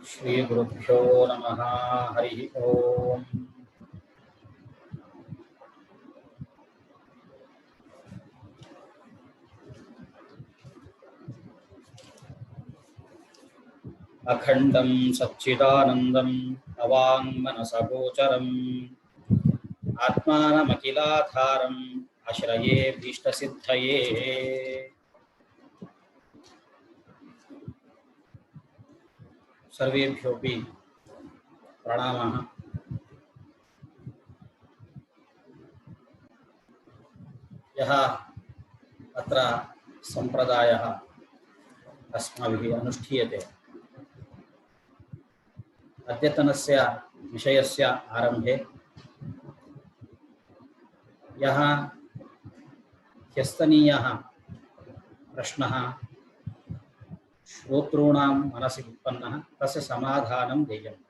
श्री गुरुभ्यो नमः। हरि ओम। अखंडं सच्चिदानन्दं अवाङ्मनसगोचरम् आत्मानमखिलाधारम् आश्रये भीष्टसिद्धये। सर्वेभ्योऽपि प्रणामः। यः अत्र सम्प्रदायः अस्माभिः अनुष्ठीयते, अद्यतनस्य विषयस्य आरम्भे यः ह्यस्तनीयः प्रश्नः श्रोतॄणां मनसि उत्पन्नः तस्य समाधानं देयम्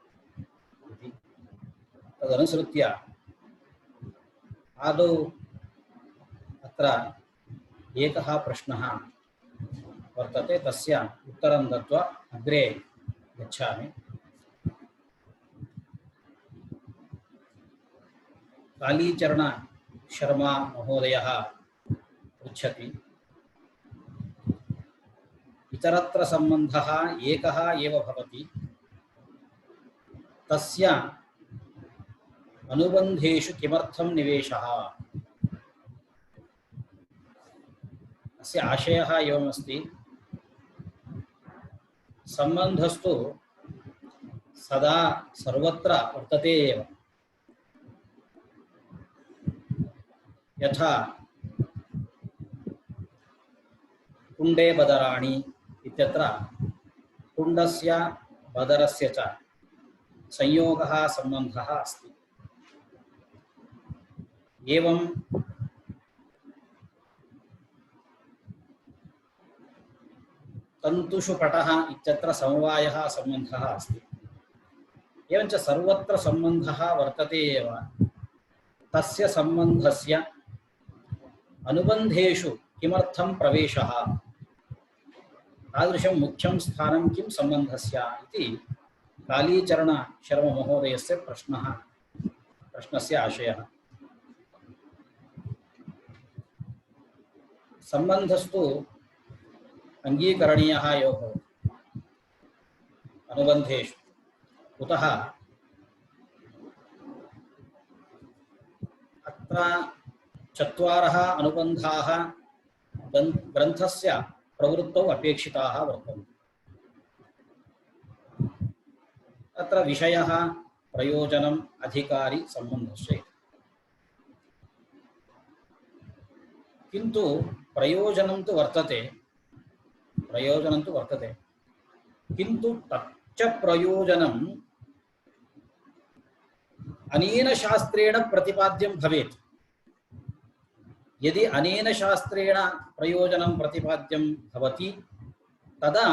इति। तदनुसृत्य आदौ अत्र एकः प्रश्नः वर्तते, तस्य उत्तरं दत्वा अग्रे गच्छामि। कालीचरण शर्मा महोदयः पृच्छति, इतरत्र सम्बन्धः एकः एव भवति, तस्य अनुबन्धेषु किमर्थं निवेशः? अस्य आशयः एवमस्ति, सम्बन्धस्तु सदा सर्वत्र वर्तते एव। यथा कुण्डे बदराणि इत्यत्र कुण्डस्य बदरस्य च संयोगः सम्बन्धः अस्ति। एवं तन्तुषु पटः इत्यत्र समवायः सम्बन्धः अस्ति। एवञ्च सर्वत्र सम्बन्धः वर्तते एव। तस्य सम्बन्धस्य अनुबन्धेषु किमर्थं प्रवेशः? तादृशं मुख्यं स्थानं किं सम्बन्धस्य इति कालीचरण शर्मा महोदयस्य प्रश्नस्य आशयः। सम्बन्धस्तु अंगीकरणीयः एव भवति अनुबन्धेषु। कुतः? अत्र चत्वारः अनुबन्धाः ग्रन्थस्य प्रवृत्तौ अपेक्षिताः वर्तन्ते। अत्र विषयः, प्रयोजनम्, अधिकारी, सम्बन्धश्च। किन्तु प्रयोजनं तु वर्तते, किन्तु तच्च प्रयोजनम् अनेन शास्त्रेण प्रतिपाद्यं भवेत्। यदि अनेन शास्त्रेण प्रयोजनं प्रतिपाद्यं भवति तदा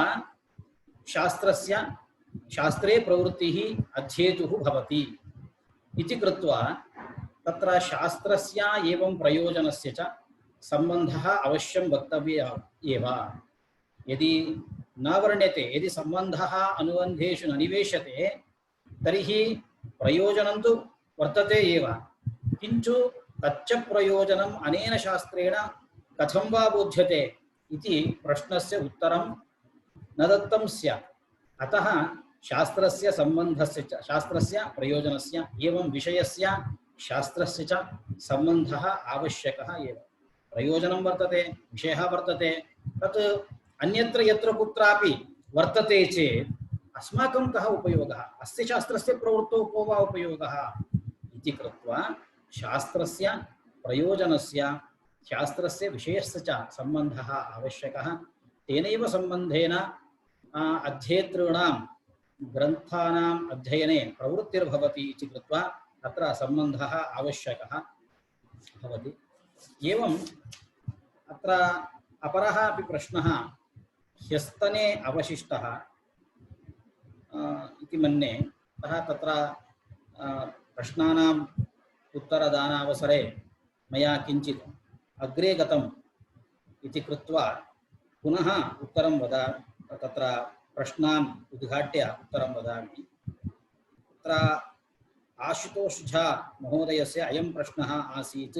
शास्त्रे प्रवृत्तिः अध्येतुः भवति इति कृत्वा तत्र शास्त्रस्य एवं प्रयोजनस्य च सम्बन्धः अवश्यं वक्तव्यः एव। यदि न वर्ण्यते, यदि सम्बन्धः अनुबन्धेषु न निवेश्यते तर्हि प्रयोजनं तु वर्तते एव, किन्तु तच्च प्रयोजनम् अनेन शास्त्रेण कथं वा बोध्यते इति प्रश्नस्य उत्तरं न दत्तं स्यात्। अतः शास्त्रस्य सम्बन्धस्य च, शास्त्रस्य प्रयोजनस्य एवं विषयस्य शास्त्रस्य च सम्बन्धः आवश्यकः एव। प्रयोजनं वर्तते, विषयः वर्तते, तत् अन्यत्र यत्र कुत्रापि वर्तते चेत् अस्माकं कः उपयोगः? अस्य शास्त्रस्य प्रवृत्तौ को वा उपयोगः इति कृत्वा शास्त्रस्य प्रयोजनस्य, शास्त्रस्य विषयस्य च सम्बन्धः आवश्यकः। तेनैव सम्बन्धेन अध्येतॄणां ग्रन्थानाम् अध्ययने प्रवृत्तिर्भवति इति कृत्वा अत्र सम्बन्धः आवश्यकः भवति। एवम् अत्र अपरः अपि प्रश्नः ह्यस्तने अवशिष्टः इति मन्ये। अतः तत्र प्रश्नानाम् उत्तरदानावसरे मया किञ्चित् अग्रे गतम् इति कृत्वा पुनः उत्तरं तत्र प्रश्नान् उद्घाट्य उत्तरं वदामि। तत्र आशुतोष झा महोदयस्य अयं प्रश्नः आसीत्,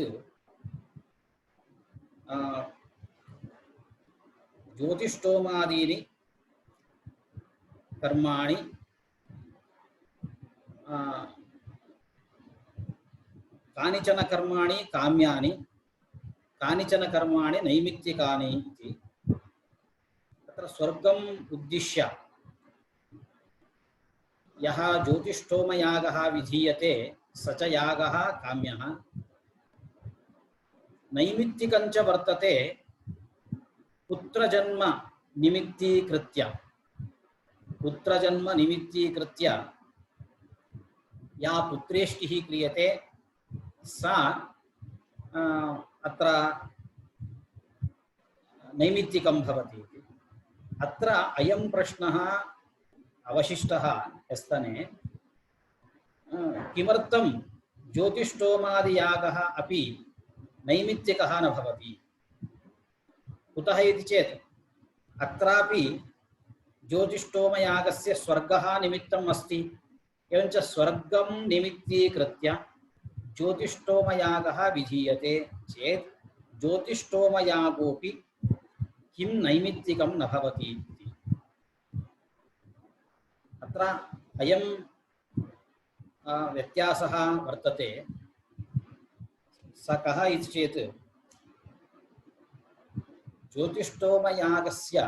ज्योतिष्टोमादीनि कर्माणि कानिचन कर्माणि काम्यानि, कानिचन कर्माणि नैमित्तिकानि इति। तत्र स्वर्गम् उद्दिश्य यः ज्योतिष्ठोमयागः विधीयते स च यागः काम्यः। नैमित्तिकञ्च वर्तते पुत्रजन्म निमित्तीकृत्य, पुत्रजन्म निमित्तीकृत्य या पुत्रेष्टिः क्रियते सा अत्र नैमित्तिकं भवति। अत्र अयं प्रश्नः अवशिष्टः यस्तने, किमर्थं ज्योतिष्टोमादियागः अपि नैमित्तिकः न भवति? कुतः इति चेत् अत्रापि ज्योतिष्टोमयागस्य स्वर्गः निमित्तम् अस्ति, एवञ्च स्वर्गं निमित्तीकृत्य ज्योतिष्टोमयागः विधीयते चेत् ज्योतिष्टोमयागोऽपि किं नैमित्तिकं न भवति इति। अत्र अयं व्यत्यासः वर्तते। स कः इति चेत् ज्योतिष्टोमयागस्य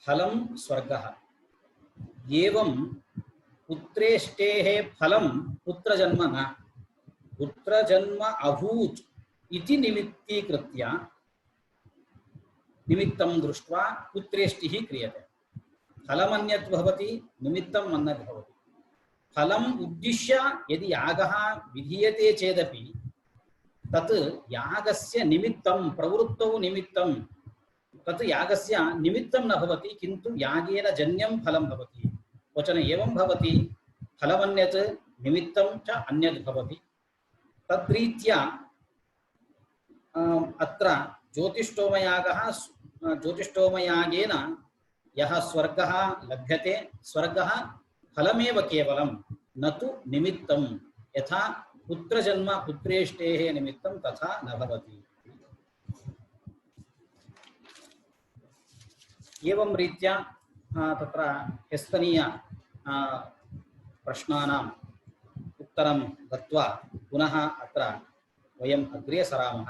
फलं स्वर्गः, एवं पुत्रेष्टेः फलं पुत्रजन्म न, पुत्रजन्म अभूत् इति निमित्तीकृत्य निमित्तं दृष्ट्वा पुत्रेष्टिः क्रियते। फलमन्यत् भवति, निमित्तम् अन्यत् भवति। फलम् उद्दिश्य यदि यागः विधीयते चेदपि तत् यागस्य निमित्तं, प्रवृत्तौ निमित्तं, तत् यागस्य निमित्तं न भवति, किन्तु यागेन जन्यं फलं भवति। वचने एवं भवति, फलमन्यत् निमित्तं च अन्यत् भवति। तद्रीत्या अत्र ज्योतिष्टोमयागः, ज्योतिष्टोमयागेन यः स्वर्गः लभ्यते, स्वर्गः फलमेव केवलं, न तु निमित्तं। यथा पुत्रजन्म पुत्रेष्टेः निमित्तं तथा न भवति। एवं रीत्या तत्र ह्यस्तनीय प्रश्नानाम् उत्तरं दत्वा पुनः अत्र वयम् अग्रे सरामः।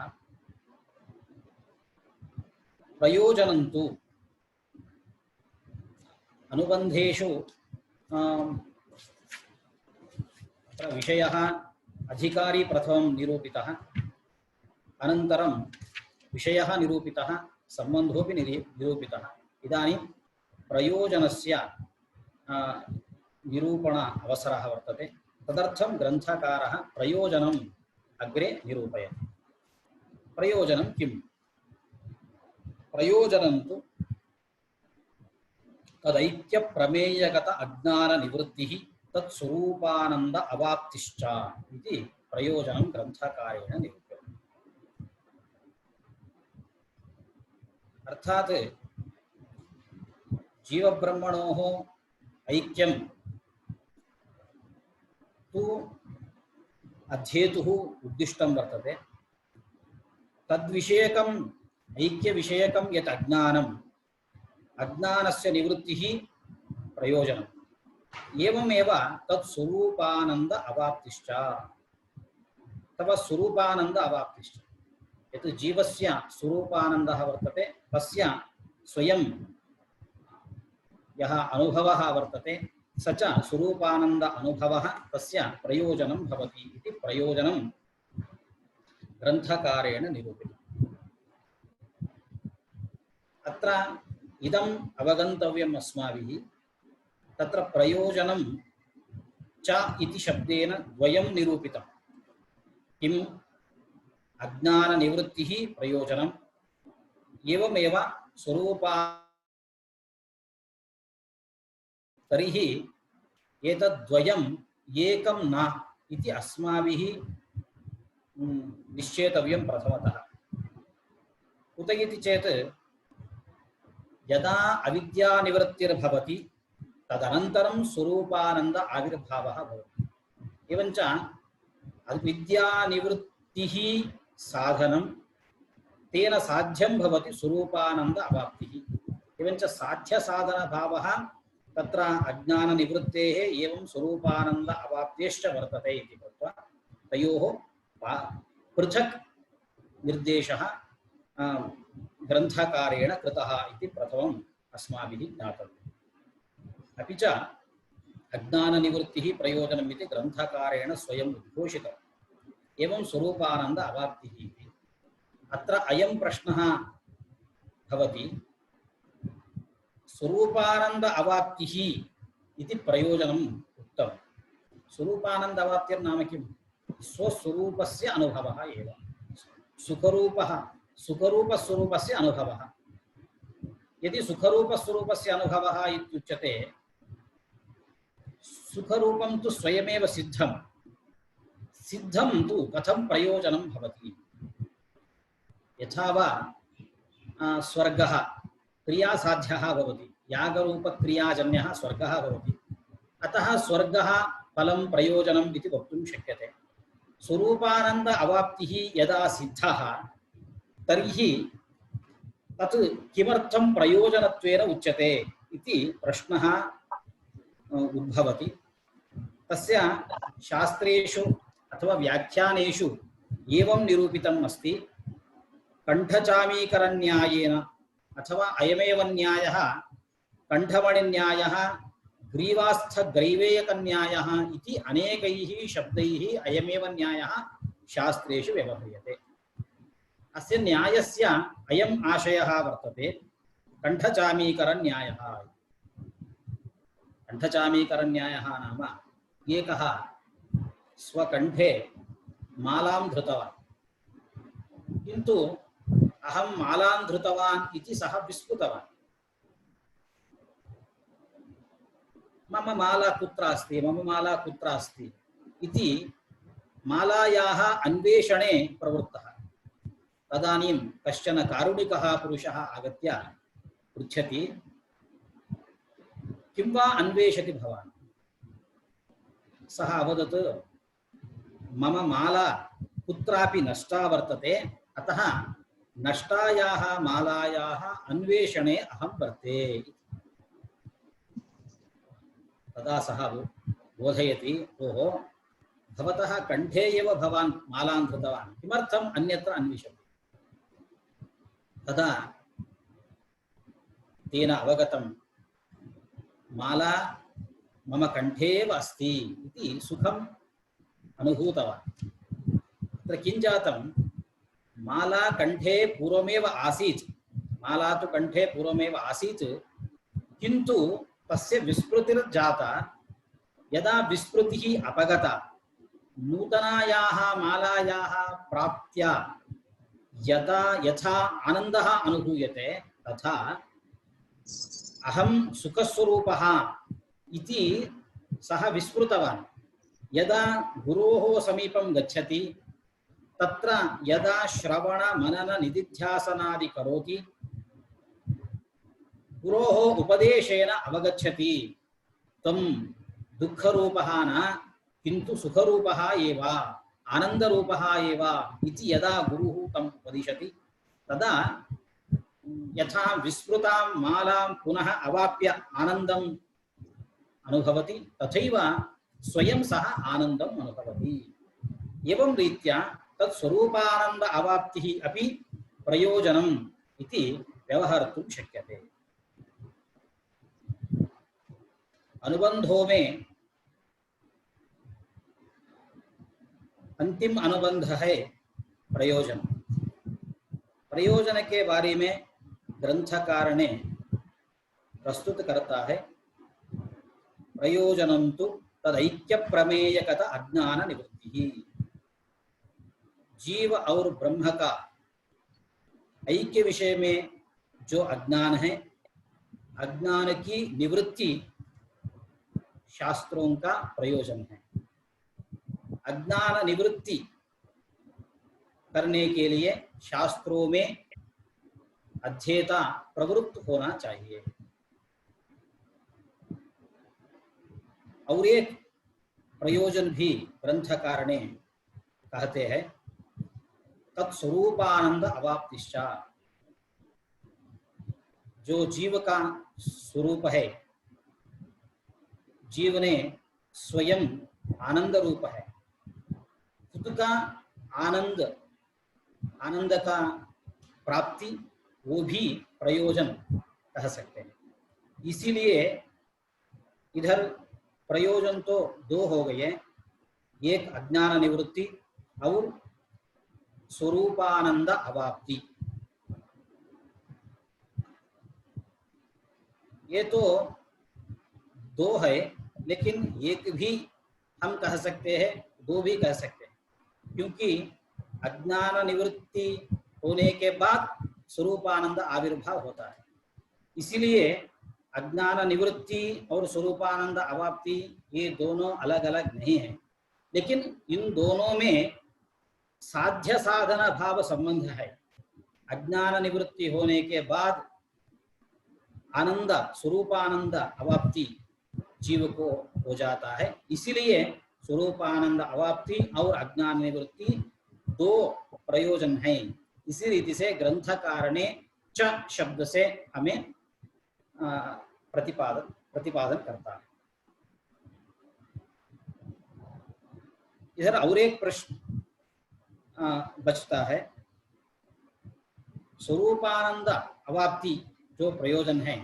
प्रयोजनं तु अनुबन्धेषु विषयः अधिकारी प्रथमं निरूपितः, अनन्तरं विषयः निरूपितः, सम्बन्धोऽपि निरूपितः। इदानीं प्रयोजनस्य निरूपण अवसरः वर्तते। तदर्थं ग्रन्थकारः प्रयोजनम् अग्रे निरूपयति। प्रयोजनं किम्? प्रयोजनं तु तदैक्यप्रमेयगत अज्ञाननिवृत्तिः तत्स्वरूपानन्द अवाप्तिश्च इति प्रयोजनं ग्रन्थकारेण निरूप्यते। अर्थात् जीवब्रह्मणोः ऐक्यं तु अध्येतुः उद्दिष्टं वर्तते। तद्विषयकम् ऐक्यविषयकं यत् अज्ञानम्, अज्ञानस्य निवृत्तिः प्रयोजनम्। एवमेव तत्स्वरूपानन्द अवाप्तिश्च, तव स्वरूपानन्द अवाप्तिश्च। यत् जीवस्य स्वरूपानन्दः वर्तते तस्य स्वयं यः अनुभवः वर्तते स च स्वरूपानन्द अनुभवः तस्य प्रयोजनं भवति इति प्रयोजनं ग्रन्थकारेण निरूपितम्। अत्र इदम् अवगन्तव्यम् अस्माभिः। तत्र प्रयोजनं च इति शब्देन द्वयं निरूपितम्। किम्? अज्ञाननिवृत्तिः प्रयोजनम्, एवमेव स्वरूपा। तर्हि एतद्द्वयम् एकं न इति अस्माभिः निश्चेतव्यं प्रथमतः। कुत इति चेत् यदा अविद्या निवृत्तिर्भवति तदनन्तरं स्वरूपानंद आविर्भावः भवति। एवञ्च अविद्या निवृत्तिः साधनं तेन साध्यं भवति स्वरूपानंद अवाप्तिः। एवञ्च साध्य साधन भावः तत्र अज्ञान निवृत्तेः एवं स्वरूपानंद अवाप्तेश्च वर्तते इति कृत्वा तयोः पृथक् निर्देशः ग्रन्थकारेण कृतः इति प्रथमम् अस्माभिः ज्ञातव्यम्। अपि च अज्ञाननिवृत्तिः प्रयोजनम् इति ग्रन्थकारेण स्वयम् उद्घोषितम्। एवं स्वरूपानंद अवाप्तिः इति अत्र अयं प्रश्नः भवति, स्वरूपानंद अवाप्तिः इति प्रयोजनम् उक्तम्। स्वरूपानंद अवाप्तिर्नाम किं? स्वस्वरूपस्य अनुभवः एव। सुखरूपः सुखरूपस्वरूपस्य अनुभवः। यदि सुखरूपस्वरूपस्य अनुभवः इत्युच्यते, सुखरूपं तु स्वयमेव सिद्धं, सिद्धं तु कथं प्रयोजनं भवति? यथा वा स्वर्गः क्रियासाध्यः भवति, यागरूपक्रियाजन्यः स्वर्गः भवति, अतः स्वर्गः फलं प्रयोजनम् इति वक्तुं शक्यते। स्वरूपानंद अवाप्तिः यदा सिद्धः तर्हि तत् किमर्थं प्रयोजनत्वेन उच्यते इति प्रश्नः उद्भवति। तस्य शास्त्रेषु अथवा व्याख्यानेषु एवं निरूपितम् अस्ति, कंठचामीकरन्यायेन अथवा अयमेव न्यायः कंठमणिन्यायः ग्रीवास्थग्रैवेयकन्यायः इति अनेकैः शब्दैः अयमेव न्यायः शास्त्रेषु व्यवह्रियते। अस्य न्यायस्य अयम् आशयः वर्तते, कंठचामीकरन्यायः। कंठचामीकरन्यायः नाम एकः स्वकण्ठे मालां धृतवान्, किन्तु अहं मालां धृतवान् इति सः विस्मृतवान्। मम माला कुत्र अस्ति, मम माला कुत्र अस्ति इति मालायाः अन्वेषणे प्रवृत्तः। तदानीं कश्चन कारुणिकः पुरुषः आगत्य पृच्छति, किं वा अन्वेषति भवान्? सः अवदत्, मम माला कुत्रापि नष्टा वर्तते, अतः नष्टायाः मालायाः अन्वेषणे अहं वर्ते। तदा सः बोधयति, ओहो, भवतः कंठे एव भवान् मालां धृतवान्, किमर्थम् अन्यत्र अन्विषति? तदा तेन अवगतं, माला मम कंठे एव अस्ति इति सुखम् अनुभूतवान्। तत्र किं जातं, माला कंठे पूर्वमेव आसीत्, माला तु कंठे पूर्वमेव आसीत्, किन्तु तस्य विस्मृतिर्जाता। यदा विस्मृतिः अपगता, नूतनायाः मालायाः प्राप्त्या यथा आनन्दः अनुभूयते, तथा अहं सुखस्वरूपः इति सः विस्मृतवान्। यदा गुरोः समीपं गच्छति, तत्र यदा श्रवण मनन निदिध्यासनादि करोति, गुरोः उपदेशेन अवगच्छति, त्वं दुःखरूपः न, किन्तु सुखरूपः एव, आनन्दरूपः एव इति यदा गुरुः तम् उपदिशति, तदा यथा विस्मृतां मालां पुनः अवाप्य आनन्दम् अनुभवति, तथैव स्वयं सः आनन्दम् अनुभवति। एवं रीत्या तत् स्वरूपानंद अवाप्तिः अपि प्रयोजनम् इति व्यवहर्तुं शक्यते। अनुबंधों में अंतिम अनुबंध है प्रयोजन। प्रयोजन के बारे में ग्रंथकार ने प्रस्तुत करता है, प्रयोजनं तु तदैक्य प्रमेयकत अज्ञान निवृत्ति। जीव और ब्रह्म का ऐक्य विषय में जो अज्ञान है, अज्ञान की निवृत्ति शास्त्रों का प्रयोजन है। अज्ञान निवृत्ति करने के लिए शास्त्रों में अध्येता प्रवृत्त होना चाहिए। और एक प्रयोजन भी ग्रंथकार ने कहते हैं, तत्स्वरूपानंद अवाप्तिश्चा। जो जीव का स्वरूप है, जीव ने स्वयं आनंद रूप है, खुद का आनंद, आनंद का प्राप्ति, वो भी प्रयोजन कह सकते हैं। इसीलिए इधर प्रयोजन तो दो हो गए, एक अज्ञान निवृत्ति और स्वरूपानंद अवाप्ति। ये तो दो है, लेकिन एक भी हम कह सकते हैं, दो भी कह सकते हैं, क्योंकि अज्ञान निवृत्ति होने के बाद स्वरूपानंद आविर्भाव होता है। इसीलिए अज्ञान निवृत्ति और स्वरूपानंद अवाप्ति ये दोनों अलग अलग नहीं है, लेकिन इन दोनों में साध्य साधन भाव संबंध है। अज्ञान निवृत्ति होने के बाद आनंद, स्वरूपानंद अवाप्ति जीव को हो जाता है। इसीलिए स्वरूपानंद अवाप्ति और अज्ञान निवृत्ति दो प्रयोजन हैं। इसी रीति से ग्रंथकार ने च शब्द से हमें प्रतिपादन करता है। इधर और एक प्रश्न बचता है, स्वरूपानंद अवाप्ति जो प्रयोजन है,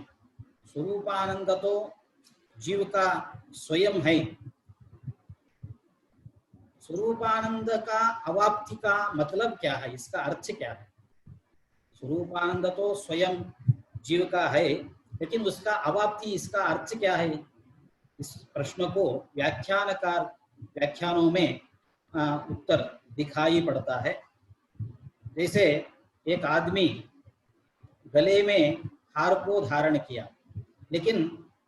स्वरूपानंद तो जीव का स्वयं है, स्वरूपानंद का अवाप्ति का मतलब क्या है, इसका अर्थ क्या है? स्वरूपानंद तो स्वयं जीव का है, लेकिन उसका अवाप्ति, इसका अर्थ क्या है? इस प्रश्न को व्याख्यानों में उत्तर दिखाई पड़ता है। जैसे एक आदमी गले में हार को धारण किया, लेकिन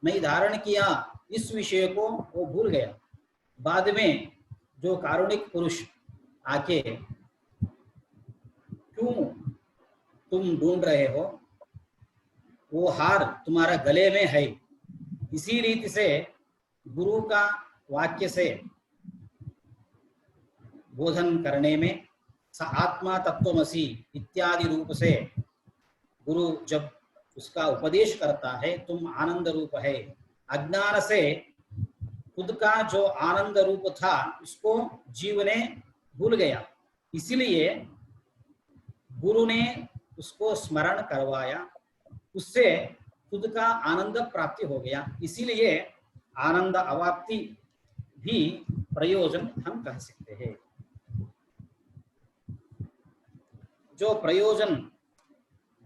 नहीं धारण किया इस विषय को वो भूल गया। बाद में जो कारुणिक पुरुष आके, क्यों तुम ढूंढ रहे हो, वो हार तुम्हारा गले में है। इसी रीति से गुरु का वाक्य से बोधन करने में स आत्मा तत्वमसि इत्यादि रूप से गुरु जब उसका उपदेश करता है, तुम आनंद रूप है, अज्ञान से खुद का जो आनंद रूप था उसको जीव ने भूल गया। इसलिए गुरु ने उसको स्मरण करवाया, उससे खुद का आनंद प्राप्ति हो गया। इसीलिए आनंद अवाप्ति भी प्रयोजन हम कह सकते हैं। जो प्रयोजन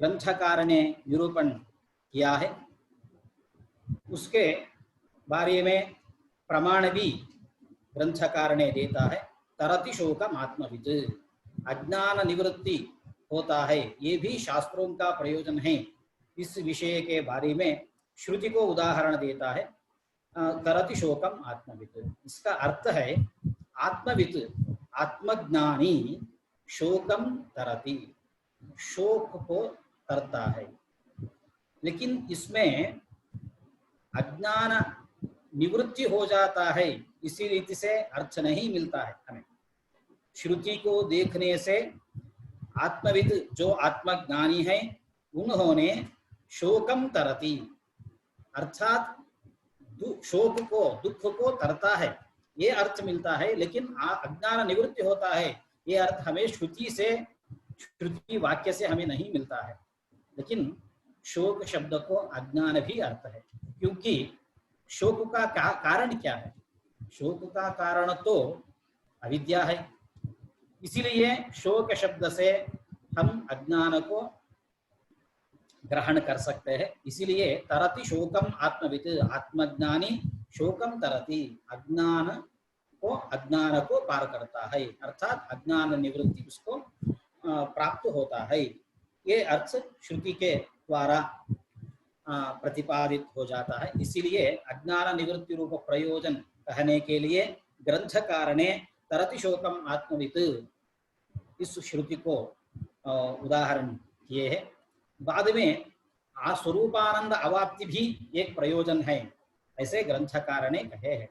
ग्रंथकार ने निरूपण किया है, उसके बारे में प्रमाण भी ग्रंथकार ने देता है। तरति शोकम आत्मविद, अज्ञान निवृत्ति होता है, ये भी शास्त्रों का प्रयोजन है। इस विषय के बारे में श्रुति को उदाहरण देता है, तरति शोकम आत्मविद। इसका अर्थ है आत्मविद, आत्मज्ञानी शोकम तरति, शोक को करता है। लेकिन इसमें अज्ञान निवृत्ति हो जाता है, इसी रीति से अर्थ नहीं मिलता है हमें। श्रुति को देखने से आत्मविद जो आत्मज्ञानी है, उन्होंने शोकम तरति, अर्थात शोक को, दुख को तरता है, ये अर्थ मिलता है। लेकिन अज्ञान निवृत्ति होता है, ये अर्थ हमें श्रुति वाक्य से हमें नहीं मिलता है। लेकिन शोक शब्द को अज्ञान भी अर्थ है, क्योंकि शोक का कारण क्या है? शोक का कारण तो अविद्या है। इसीलिए शोक शब्द से हम अज्ञान को ग्रहण कर सकते हैं। इसीलिए तरति शोकम आत्मविद, आत्मज्ञानी शोकम तरति, अज्ञान को पार करता है, अर्थात अज्ञान निवृत्ति उसको प्राप्त होता है। ये अर्थ श्रुति के द्वारा प्रतिपादित हो जाता है। इसीलिए अज्ञान निवृत्ति रूप प्रयोजन कहने के लिए ग्रंथकार ने तरति शोकम आत्मविद इस श्रुति को उदाहरण किए हैं। बाद में आ स्वरूपानंद अवाप्ति भी एक प्रयोजन है, ऐसे ग्रंथकार ने कहे हैं।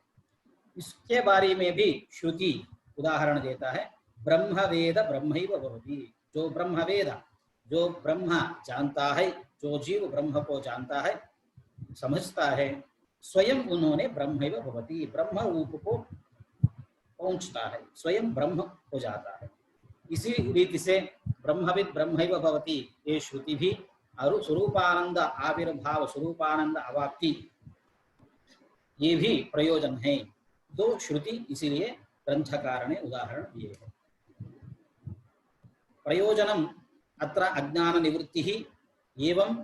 इसके बारे में भी श्रुति उदाहरण देता है, ब्रह्म वेद ब्रह्मैव भवति। जो ब्रह्म वेद, जो ब्रह्म जानता है, जो जीव ब्रह्म को जानता है, समझता है, स्वयं उन्होंने ब्रह्मैव भवति, ब्रह्म रूप को पहुंचता है, स्वयं ब्रह्म हो जाता है। इसी रीति से ब्रह्मविद ब्रह्मैव भवति ये श्रुति भी और स्वरूपानंद आविर्भाव स्वरूपानंद अवाप्ति ये भी प्रयोजन है। दो श्रुति इसीलिए ग्रंथकार ने उदाहरण दिए हैं। प्रयोजनम अत्र अज्ञान निवृत्तिः एवं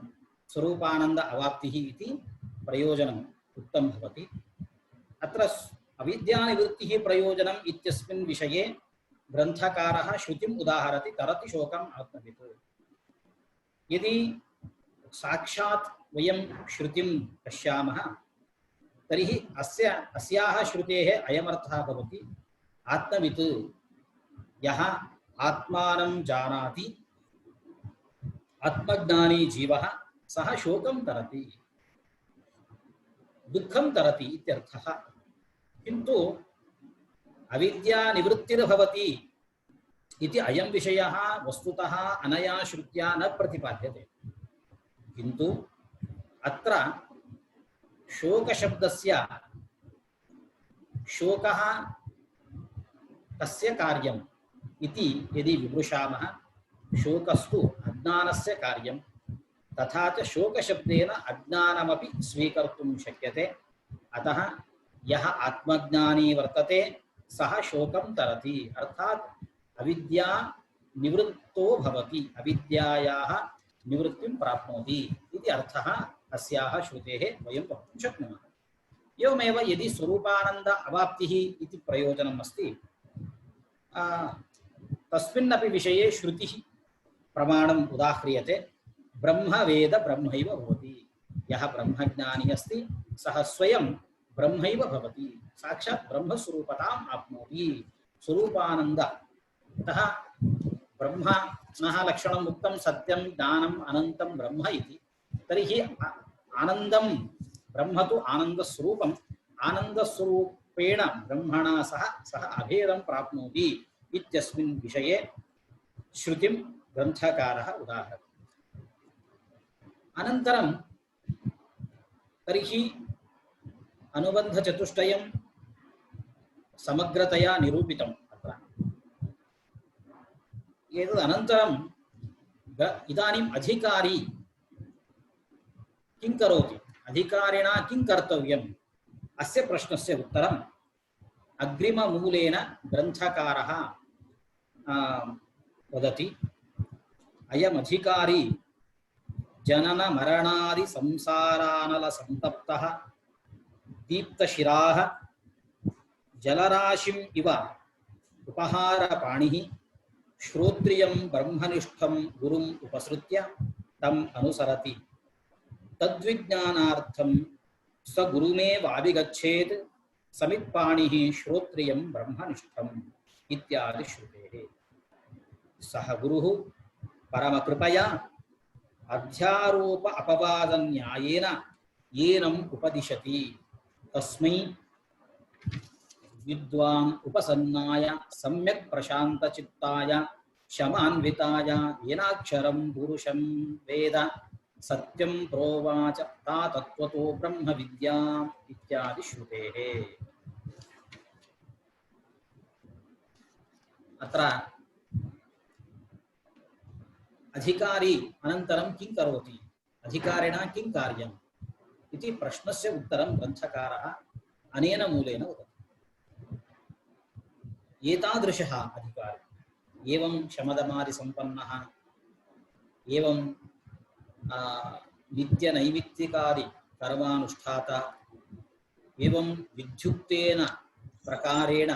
स्वरूपानंद अवाप्तिः इति प्रयोजनम उक्तं भवति। अत्र अविद्या निवृत्तिः प्रयोजनम इत्यस्मिन् विषये ग्रंथकारः श्रुतिम् उदाहरति, तरति शोकम् आत्मवित्। यदि साक्षात् वयं श्रुतिं पश्यामः तर्हि अस्याः श्रुतेः अयमर्थः भवति, आत्मवित् यः आत्मानं जानाति, आत्मज्ञानी जीवः सः शोकं तरति, दुःखं तरति इत्यर्थः। किन्तु अविद्या निवृत्तिर्भवति इति अयं विषयः वस्तुतः अनया श्रुत्या न प्रतिपाद्यते। किन्तु अत्र शोकशब्दस्य शोकः कस्य कार्यम् इति यदि विमृशामः, शोकस्तु अज्ञानस्य कार्यं, तथा च शोकशब्देन अज्ञानमपि स्वीकर्तुं शक्यते। अतः यः आत्मज्ञानी वर्तते सः शोकं तरति, अर्थात् अविद्या निवृत्तो भवति, अविद्यायाः निवृत्तिं प्राप्नोति इति अर्थः अस्याः श्रुतेः वयं वक्तुं शक्नुमः। एवमेव यदि स्वरूपानंद अवाप्तिः इति प्रयोजनम् अस्ति, तस्मिन्नपि विषये श्रुतिः प्रमाणम् उदाह्रियते। ब्रह्म वेद ब्रह्मैव भवति, यः ब्रह्मज्ञानी अस्ति सः स्वयं ब्रह्मैव भवति, साक्षात् ब्रह्मस्वरूपताम् आप्नोति, स्वरूपानंद। अतः ब्रह्मणः लक्षणम् उक्तं सत्यं ज्ञानम् अनन्तं ब्रह्म इति। तर्हि आनन्दं ब्रह्म तु आनन्दस्वरूपम्, आनन्दस्वरूपेण ब्रह्मणा सह अभेदं प्राप्नोति इत्यस्मिन् विषये श्रुतिं ग्रन्थकारः उदाहरति। अनन्तरं तर्हि अनुबन्धचतुष्टयं समग्रतया निरूपितम् अत्र। एतदनन्तरं इदानीम् अधिकारी किं करोति, अधिकारिणा किं कर्तव्यम्, अस्य प्रश्नस्य उत्तरम् अग्रिममूलेन ग्रन्थकारः वदति। अयमधिकारी जनन मरणादि संसारानल संतप्तः दीप्तशिराः जलराशिम् इव उपहारपाणिः श्रोत्रियं ब्रह्मनिष्ठं गुरुम् उपसृत्य तम् अनुसरति, तद्विज्ञानार्थं स गुरुमेवाभिगच्छेत् समित्पाणिः श्रोत्रियं ब्रह्मनिष्ठम् इत्यादि श्रुतेः। सः गुरुः परमकृपया अध्यारोप अपवाद न्यायेन येनम् उपदिशति तस्मै विद्वान् उपसन्नाय सम्यक् प्रशान्तचित्ताय शमान्विताय येनाक्षरं पुरुषं वेद सत्यं प्रोवाच ता तत्त्वतो ब्रह्म विद्या इत्यादि श्रुतेः। अत्र अधिकारी अनन्तरं किं करोति, अधिकारिणा किं कार्यम् इति प्रश्नस्य उत्तरं ग्रन्थकारः अनेन मूलेन वदति। एतादृशः अधिकारी, एवं शमदमादिसम्पन्नः, एवं नित्यनैमित्तिकादि कर्मानुष्ठाता, एवं विद्युक्तेन प्रकारेण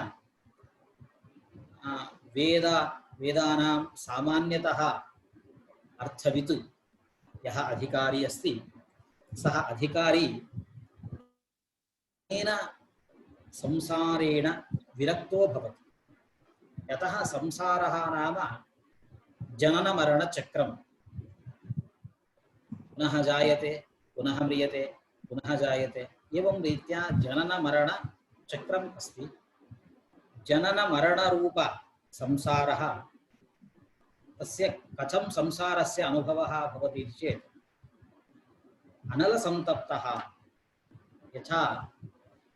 वेदानां सामान्यतः अर्थवित् यः अधिकारी अस्ति सः अधिकारी संसारेण विरक्तो भवति। यतः संसारः नाम जननमरणचक्रं, पुनः जायते पुनः म्रियते पुनः जायते एवं रीत्या जनन मरण चक्रम् अस्ति। जनन मरण रूप संसारः तस्य कथं संसारस्य अनुभवः भवति चेत् अनलसंतप्तः यथा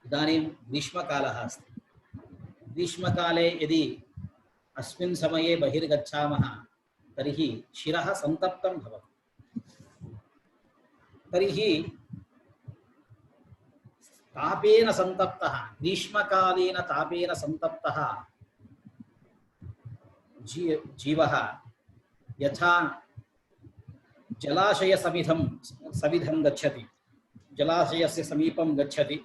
इदानीं ग्रीष्मकालः अस्ति। ग्रीष्मकाले यदि अस्मिन् समये बहिर्गच्छामः तर्हि शिरः संतप्तं भवति। तर्हि तापेन संतप्तः ग्रीष्मकालीन तापेन संतप्तः जीवः यथा जलाशय सविधं गच्छति, जलाशयस्य समीपं गच्छति,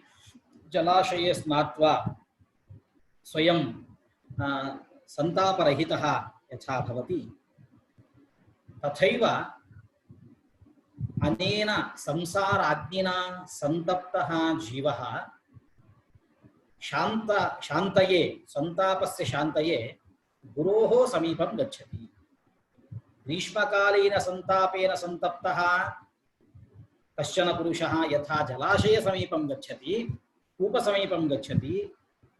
जलाशये स्नात्वा स्वयं संतापरहितः यथा भवति तथैव अनेन संसाराग्निना संतप्तः जीवः शान्तये संतापस्य शान्तये गुरोः समीपं गच्छति। ग्रीष्मकालीन संतापेन संतप्तः कश्चन पुरुषः यथा जलाशय समीपं गच्छति, कूपसमीपं गच्छति,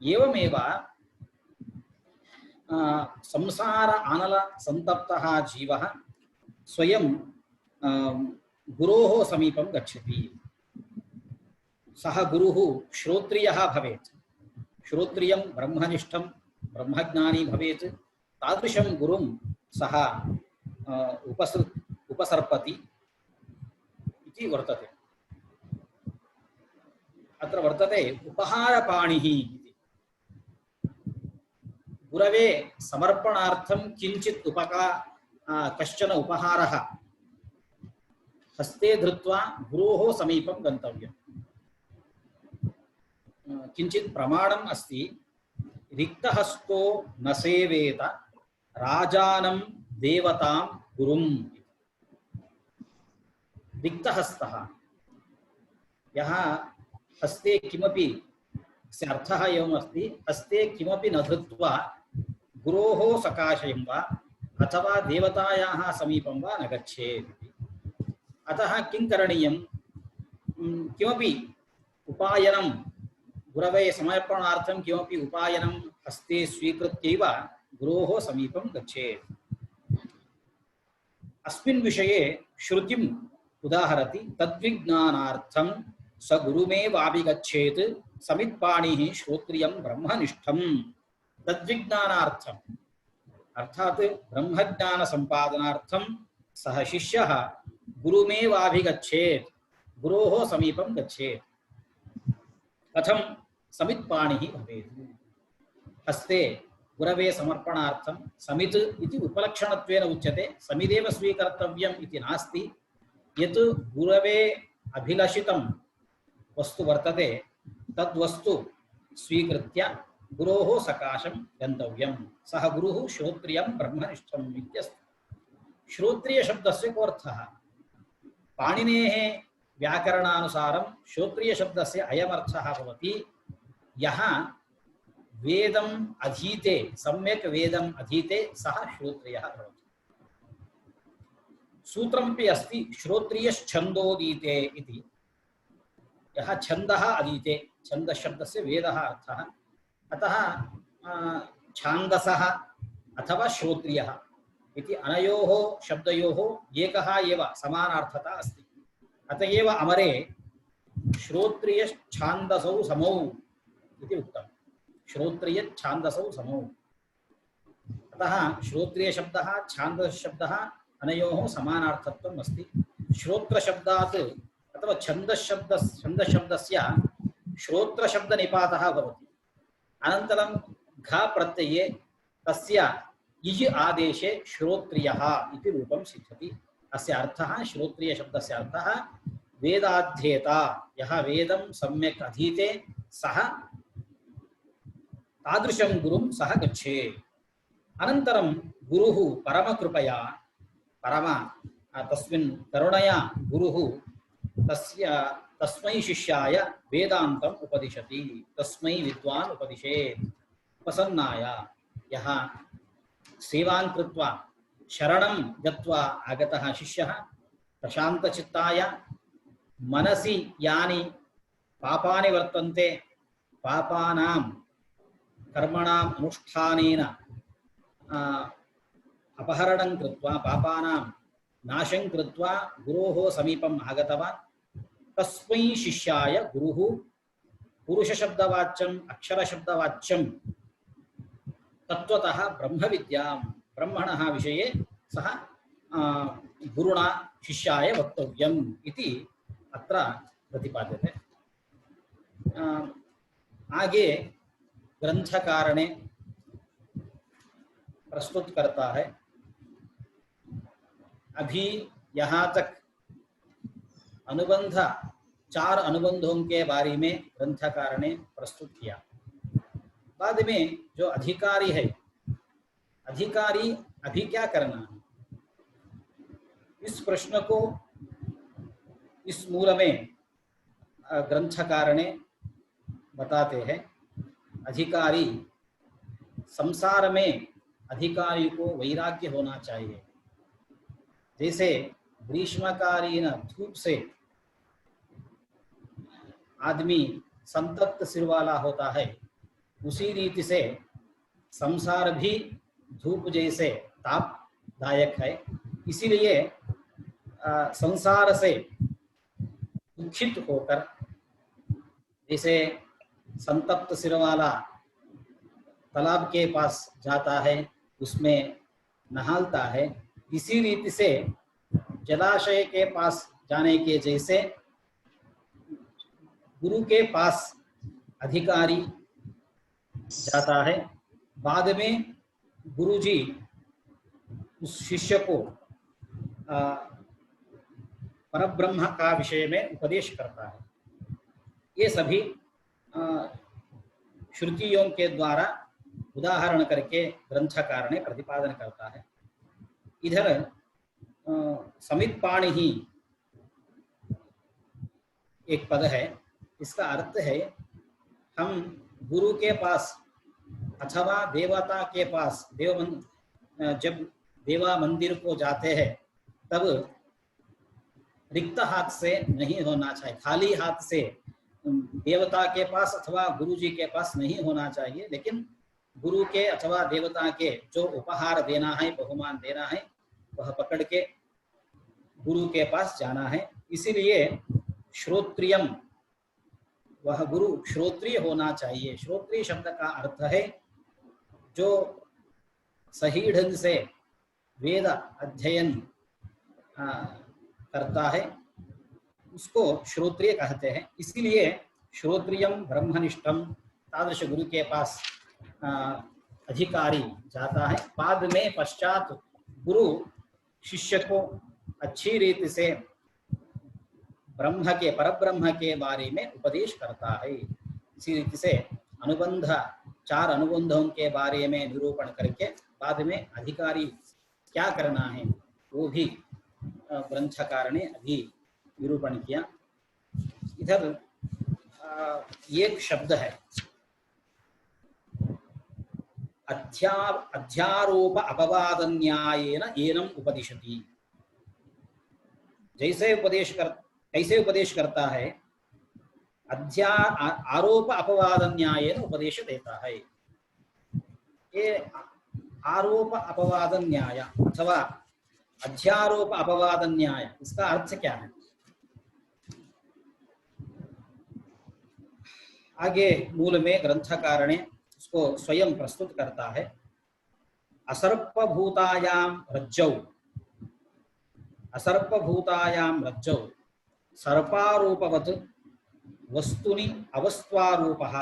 एवमेव संसार अनल संतप्तः जीवः स्वयं गुरोः समीपं गच्छति। सः गुरुः श्रोत्रियः भवेत्, श्रोत्रियं ब्रह्मनिष्ठं ब्रह्मज्ञानी भवेत्। तादृशं गुरुं सः उपसर्पति इति वर्तते। अत्र वर्तते उपहारपाणिः इति। गुरवे समर्पणार्थं किञ्चित् कश्चन उपहारः हस्ते धृत्वा गुरोः समीपं गन्तव्यम्। किञ्चित् प्रमाणम् अस्ति, रिक्तहस्तो न सेवेत राजानं देवतां गुरुम्। रिक्तहस्तः यः हस्ते किमपि, अस्य अर्थः एवमस्ति, हस्ते किमपि न धृत्वा गुरोः सकाशं वा अथवा देवतायाः समीपं वा न गच्छेत्। अतः किं करणीयं, किमपि उपायनं गुरवे समर्पणार्थं किमपि उपायनं हस्ते स्वीकृत्यैव गुरोः समीपं गच्छेत्। अस्मिन् विषये श्रुतिम् उदाहरति, तद्विज्ञानार्थं स गुरुमेवाभिगच्छेत् समित्पाणिः श्रोत्रियं ब्रह्मनिष्ठम्। तद्विज्ञानार्थम् अर्थात् ब्रह्मज्ञान संपादनार्थं सः शिष्यः गुरुमेवाभिगच्छेत्, गुरोः समीपं गच्छेत्। कथं समित्पाणिः भवेत्, हस्ते गुरवे समर्पणार्थं समित् इति उपलक्षणत्वेन उच्यते। समिदेव स्वीकर्तव्यम् इति नास्ति। यत् गुरवे अभिलषितं वस्तु वर्तते तद्वस्तु स्वीकृत्य गुरोः सकाशं गन्तव्यं। सः गुरुः श्रोत्रियं ब्रह्मनिष्ठम् इत्यस्ति। श्रोत्रियशब्दस्य कोऽर्थः? पाणिनेः व्याकरणानुसारं श्रोत्रियशब्दस्य अयमर्थः भवति, यः वेदम् अधीते, सम्यक् वेदम् अधीते सः श्रोत्रियः भवति। सूत्रमपि अस्ति, श्रोत्रियश्छन्दोदीते इति। यः छन्दः अधीते, छन्दशब्दस्य वेदः अर्थः। अतः छान्दसः अथवा श्रोत्रियः इति अनयोः शब्दयोः एकः एव समानार्थता अस्ति। अत एव अमरे श्रोत्रियश्छान्दसौ समौ इति उक्तम्। श्रोत्रियच्छान्दसौ समौ। अतः श्रोत्रियशब्दः छान्दसशब्दः अनयोः समानार्थत्वम् अस्ति। श्रोत्रशब्दात् अथवा छन्दशब्दस्य श्रोत्रशब्दनिपातः भवति। अनन्तरं घ प्रत्यये तस्य इज् आदेशे श्रोत्रियः इति रूपं सिद्ध्यति। अस्य अर्थः, श्रोत्रियशब्दस्य अर्थः वेदाध्येता, यः वेदं सम्यक् अधीते सः तादृशं गुरुं सः गच्छेत्। अनन्तरं गुरुः परमकृपया, तस्मिन् करुणया गुरुः तस्मै शिष्याय वेदान्तम् उपदिशति। तस्मै विद्वान् उपदिशेत्। उपसन्नाय, यः सेवां कृत्वा शरणं गत्वा आगतः शिष्यः प्रशान्तचित्ताय मनसि यानि पापानि वर्तन्ते पापानां कर्मणाम् अनुष्ठानेन अपहरणं कृत्वा पापानां नाशं कृत्वा गुरोः समीपम् आगतवान्। तस्मै शिष्याय गुरुः पुरुषशब्दवाच्यम् अक्षरशब्दवाच्यं तत्त्वतः ब्रह्मविद्यां ब्रह्मणः विषये सः गुरुणा शिष्याय वक्तव्यम् इति अत्र प्रतिपाद्यते। आगे ग्रंथकारणे प्रस्तुत करता है। अभी यहाँ तक अनुबंध 4 अनुबंधों के बारे में ग्रंथकार ने प्रस्तुत किया। बाद में जो अधिकारी है, अधिकारी अभी क्या करना है, इस प्रश्न को इस मूल में ग्रंथकार ने बताते हैं। अधिकारी, संसार में अधिकारी को वैराग्य होना चाहिए। जैसे ग्रीष्मकालीन धूप से आदमी संतप्त सिर वाला होता है, उसी रीति से संसार भी धूप जैसे तापदायक है। इसीलिए संसार से दुखित होकर, जैसे संतप्त सिर वाला तालाब के पास जाता है, उसमें नहाता है, इसी रीति से जलाशय के पास जाने के जैसे गुरु के पास अधिकारी जाता है। बाद में गुरुजी उस शिष्य को परब्रह्म का विषय में उपदेश करता है। ये सभी श्रुतियों के द्वारा उदाहरण करके ग्रंथकार ने प्रतिपादन करता है। इधर समित्पाणि ही एक पद है। इसका अर्थ है हम गुरु के पास अथवा देवता के पास जब देवा मंदिर को जाते हैं तब रिक्त हाथ से नहीं होना चाहिए, खाली हाथ से देवता के पास अथवा गुरु जी के पास नहीं होना चाहिए, लेकिन गुरु के अथवा देवता के जो उपहार देना है, बहुमान देना है, वह पकड़ के गुरु के पास जाना है। इसीलिए श्रोत्रियम, वह गुरु श्रोत्रिय होना चाहिए। श्रोत्रिय शब्द का अर्थ है जो सही ढंग से वेद अध्ययन करता है, उसको श्रोत्रिय कहते हैं। इसीलिए श्रोत्रियम ब्रह्मनिष्ठम, तादृश गुरु के पास अधिकारी जाता है। बाद में पश्चात गुरु शिष्य को अच्छी रीति से ब्रह्म के, परब्रह्म के बारे में उपदेश करता है। इसी रीति से अनुबंध 4 अनुबंधों के बारे में निरूपण करके बाद में अधिकारी क्या करना है वो भी ग्रंथकार ने अभी निरूपण किया। इधर एक शब्द है अध्यारोप अपवाद न्यायेन एनम उपदिशति। कैसे उपदेश करता है? आरोप अपवाद न्यायेन उपदेश देता है। ये आरोप अपवाद न्याय अथवा अध्यारोप अपवाद न्याय, इसका अर्थ क्या है? आगे मूल में ग्रंथकार ने उसको स्वयं प्रस्तुत करता है। असर्पभूतायां रज्जौ, असर्पभूतायां रज्जौ सर्पारूपवत् वस्तुनि अवस्त्वारूपः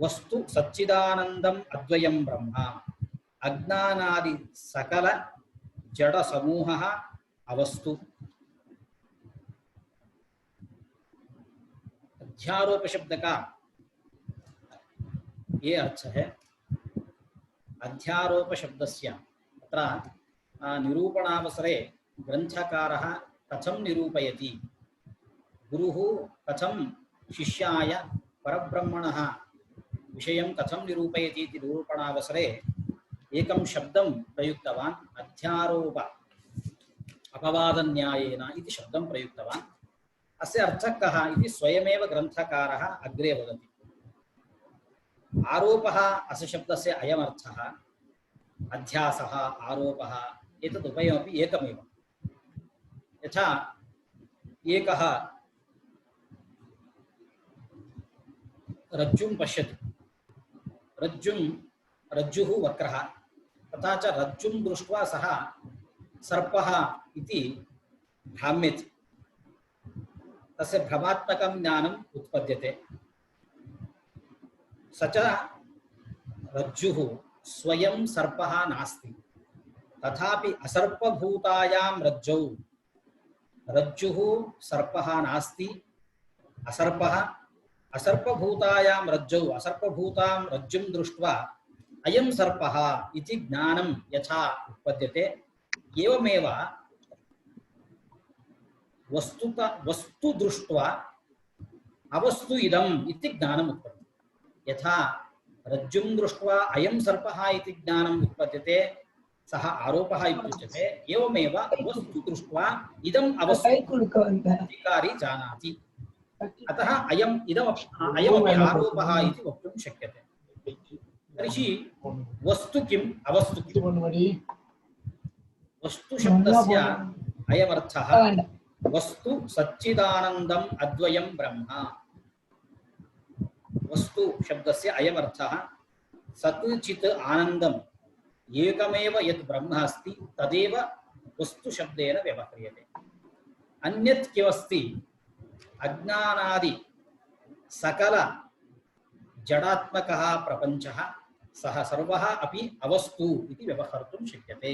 वस्तु सच्चिदानंदम अद्वयं ब्रह्म अज्ञानादि सकल जड़ समूह अवस्तु। अध्यारोप शब्द का ये अर्थ है। अध्यारोप शब्दस्य अत्र निरूपणावसरे ग्रंथकारः कथं निरूपयति, गुरुः कथं शिष्याय परब्रह्मणः विषयं कथं निरूपयति इति निरूपणावसरे एकं शब्दं प्रयुक्तवान्, अध्यारोप। अपवादन्यायेन इति शब्दं प्रयुक्तवान्। अस्य अर्थः कः इति स्वयमेव ग्रन्थकारः अग्रे वदति। आरोपः अस्य शब्दस्य अयमर्थः, अध्यासः, आरोपः एतदुभयमपि एकमेव। यथा एकः रज्जुं पश्यति, रज्जुः वक्रः, तथा च रज्जुं दृष्ट्वा सः सर्पः इति भ्राम्यते, तस्य भ्रमात्मकं ज्ञानम् उत्पद्यते। स च रज्जुः स्वयं सर्पः नास्ति, तथापि असर्पभूतायां रज्जौ रज्जुः सर्पः नास्ति, असर्पः असर्पभूतायां रज्जौ असर्पभूतां रज्जुं दृष्ट्वा अयं सर्पः इति ज्ञानं यथा उत्पद्यते, एवमेव वस्तु दृष्ट्वा अवस्तु इदम् इति ज्ञानम् उत्पद्यते। यथा रज्जुं दृष्ट्वा अयं सर्पः इति ज्ञानम् उत्पद्यते, सः आरोपः इत्युच्यते। एवमेव वस्तु दृष्ट्वा इदम् अवस्तु अधिकारी जानाति, अतः अयमपि आरोपः इति वक्तुं शक्यते। तर्हि वस्तु किम्, अवस्तु किम्? वस्तु शब्दस्य अयमर्थः वस्तु सच्चिदानन्दम् अद्वयं ब्रह्म। वस्तु शब्दस्य अयमर्थः सत् चित् आनन्दम् एकमेव यत् ब्रह्म अस्ति तदेव वस्तु शब्देन व्यवह्रियते। अन्यत् किमस्ति? अज्ञानादि सकल जडात्मकः प्रपञ्चः सः सर्वः अपि अवस्तु इति व्यवहर्तुं शक्यते।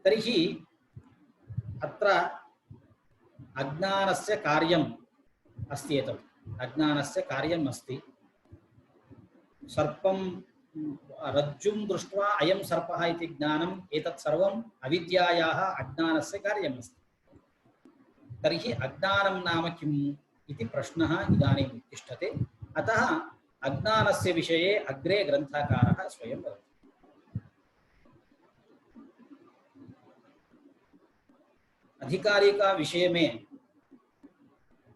तर्हि अत्र अज्ञानस्य कार्यम् अस्ति। एतत् अज्ञानस्य कार्यम् अस्ति। सर्पं रज्जुं दृष्ट्वा अयं सर्पः इति ज्ञानम्, एतत् सर्वम् अविद्यायाः अज्ञानस्य कार्यम् अस्ति। तर्हि अज्ञानं नाम किम् इति प्रश्नः इदानीम् उत्तिष्ठते। अतः अज्ञानस्य विषये अग्रे ग्रन्थकारः स्वयं वदति। अधिकारिका विषय में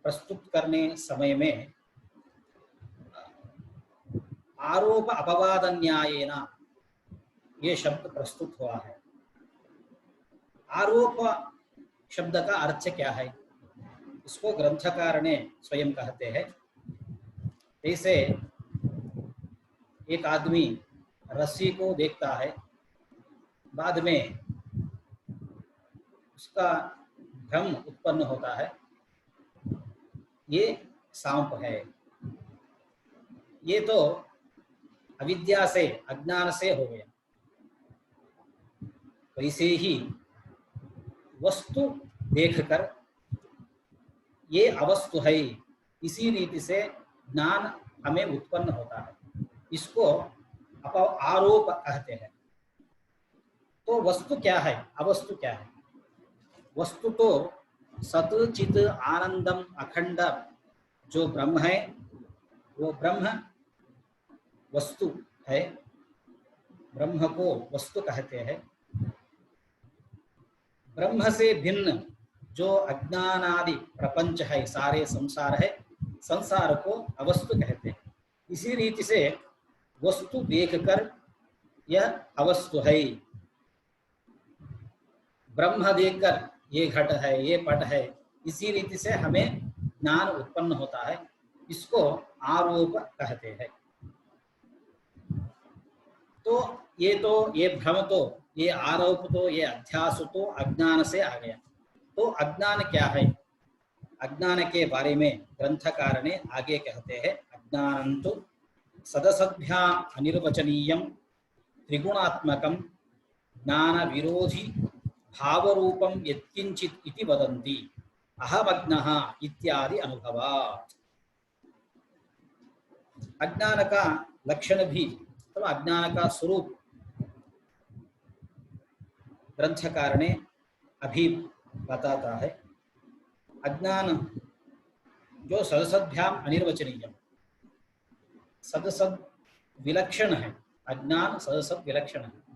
प्रस्तुत करने समय में आरोप अपवाद न्यायेन ये शब्द प्रस्तुत हुआ है। आरोप शब्द का अर्थ क्या है, इसको ग्रंथकार ने स्वयं कहते हैं। जैसे एक आदमी रस्सी को देखता है, बाद में उसका भ्रम उत्पन्न होता है, ये सांप है। ये तो अविद्या से, अज्ञान से हो गया। वैसे ही वस्तु देखकर ये अवस्तु है, इसी रीति से ज्ञान हमें उत्पन्न होता है। इसको आरोप कहते हैं। तो वस्तु क्या है, अवस्तु क्या है? वस्तु तो सत चित आनंदम अखंड जो ब्रह्म है, वो ब्रह्म वस्तु है। ब्रह्म को वस्तु कहते हैं। ब्रह्म से भिन्न जो अज्ञानादि प्रपंच है, सारे संसार है, संसार को अवस्तु कहते हैं। इसी रीति से वस्तु देखकर यह अवस्तु है। ब्रह्म देखकर ये घट है, ये पट है, इसी रीति से हमें ज्ञान उत्पन्न होता है। इसको आरोप कहते हैं। तो ये भ्रम तो, ये आरोप तो, ये अध्यास तो अज्ञान से आ गया। तो अज्ञान क्या है? अज्ञान के बारे में ग्रंथकार ने आगे कहते हैं, अज्ञानं तु सदसद्भ्याम् अनिर्वचनीयं त्रिगुणात्मकं ज्ञान विरोधी भावरूपं यत्किंचित् इति वदन्ति अहमज्ञः इत्यादि अनुभवात्। अज्ञान का लक्षण भी, तो अज्ञान का स्वरूप ग्रंथकार ने अभी बताता है। अज्ञान जो सदसद्भ्याम अनिर्वचनीय, सदसद विलक्षण है। अज्ञान सदसद विलक्षण है।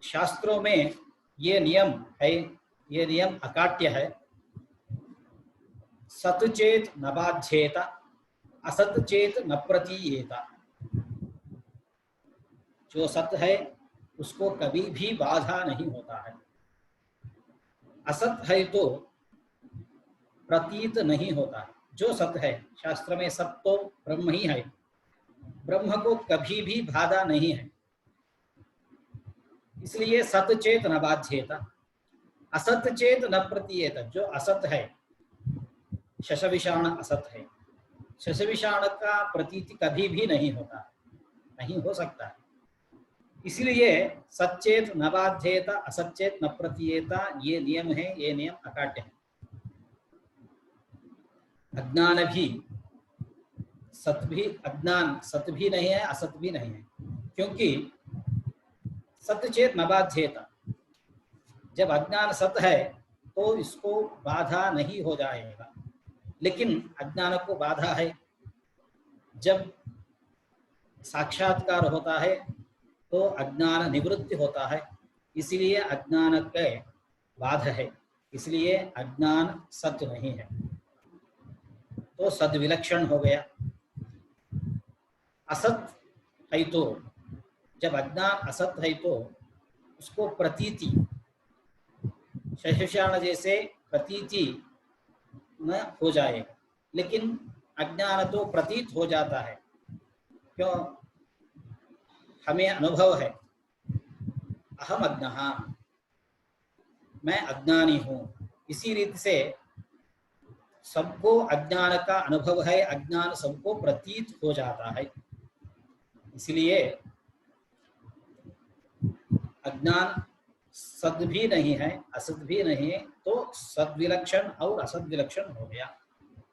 शास्त्रों में ये नियम है, ये नियम अकाट्य है। सत चेत न बाध्येत, असत चेत न प्रतीयेत। जो सत है उसको कभी भी बाधा नहीं होता है, असत है तो प्रतीत नहीं होता है। जो सत है, शास्त्र में सत तो ब्रह्म ही है, ब्रह्म को कभी भी बाधा नहीं है, इसलिए सत चेत न बाध्येत, असत चेत न प्रतीयेत। जो असत है, शशविषाण असत है, शशविषाण का प्रतीति कभी भी नहीं होता, नहीं हो सकता है। इसलिए सच्चेत न बाध्येत, असच्चेत न प्रतीयेत, ये नियम है, ये नियम अकाट्य है। अज्ञान भी सत भी, अज्ञान सत भी नहीं है, असत भी नहीं है, क्योंकि सत्यचेत न बाध्येत। जब अज्ञान सत है तो इसको बाधा नहीं हो जाएगा, लेकिन अज्ञान को बाधा है। जब साक्षात्कार होता है तो अज्ञान निवृत्ति होता है, इसलिए अज्ञान के बाधा है, इसलिए अज्ञान सत्य नहीं है, तो सद्विलक्षण हो गया। असत है तो, जब अज्ञान असत है तो उसको प्रतीति, शशविषाण जैसे प्रतीति न हो जाएगा, लेकिन अज्ञान तो प्रतीत हो जाता है। क्यों? हमें अनुभव है, अहम अज्ञः, मैं अज्ञानी हूँ। इसी रीति से सबको अज्ञान का अनुभव है, अज्ञान सबको प्रतीत हो जाता है। इसलिए अज्ञान सद भी नहीं है, असत भी नहीं है, तो सद्विलक्षण और असद्विलक्षण हो गया।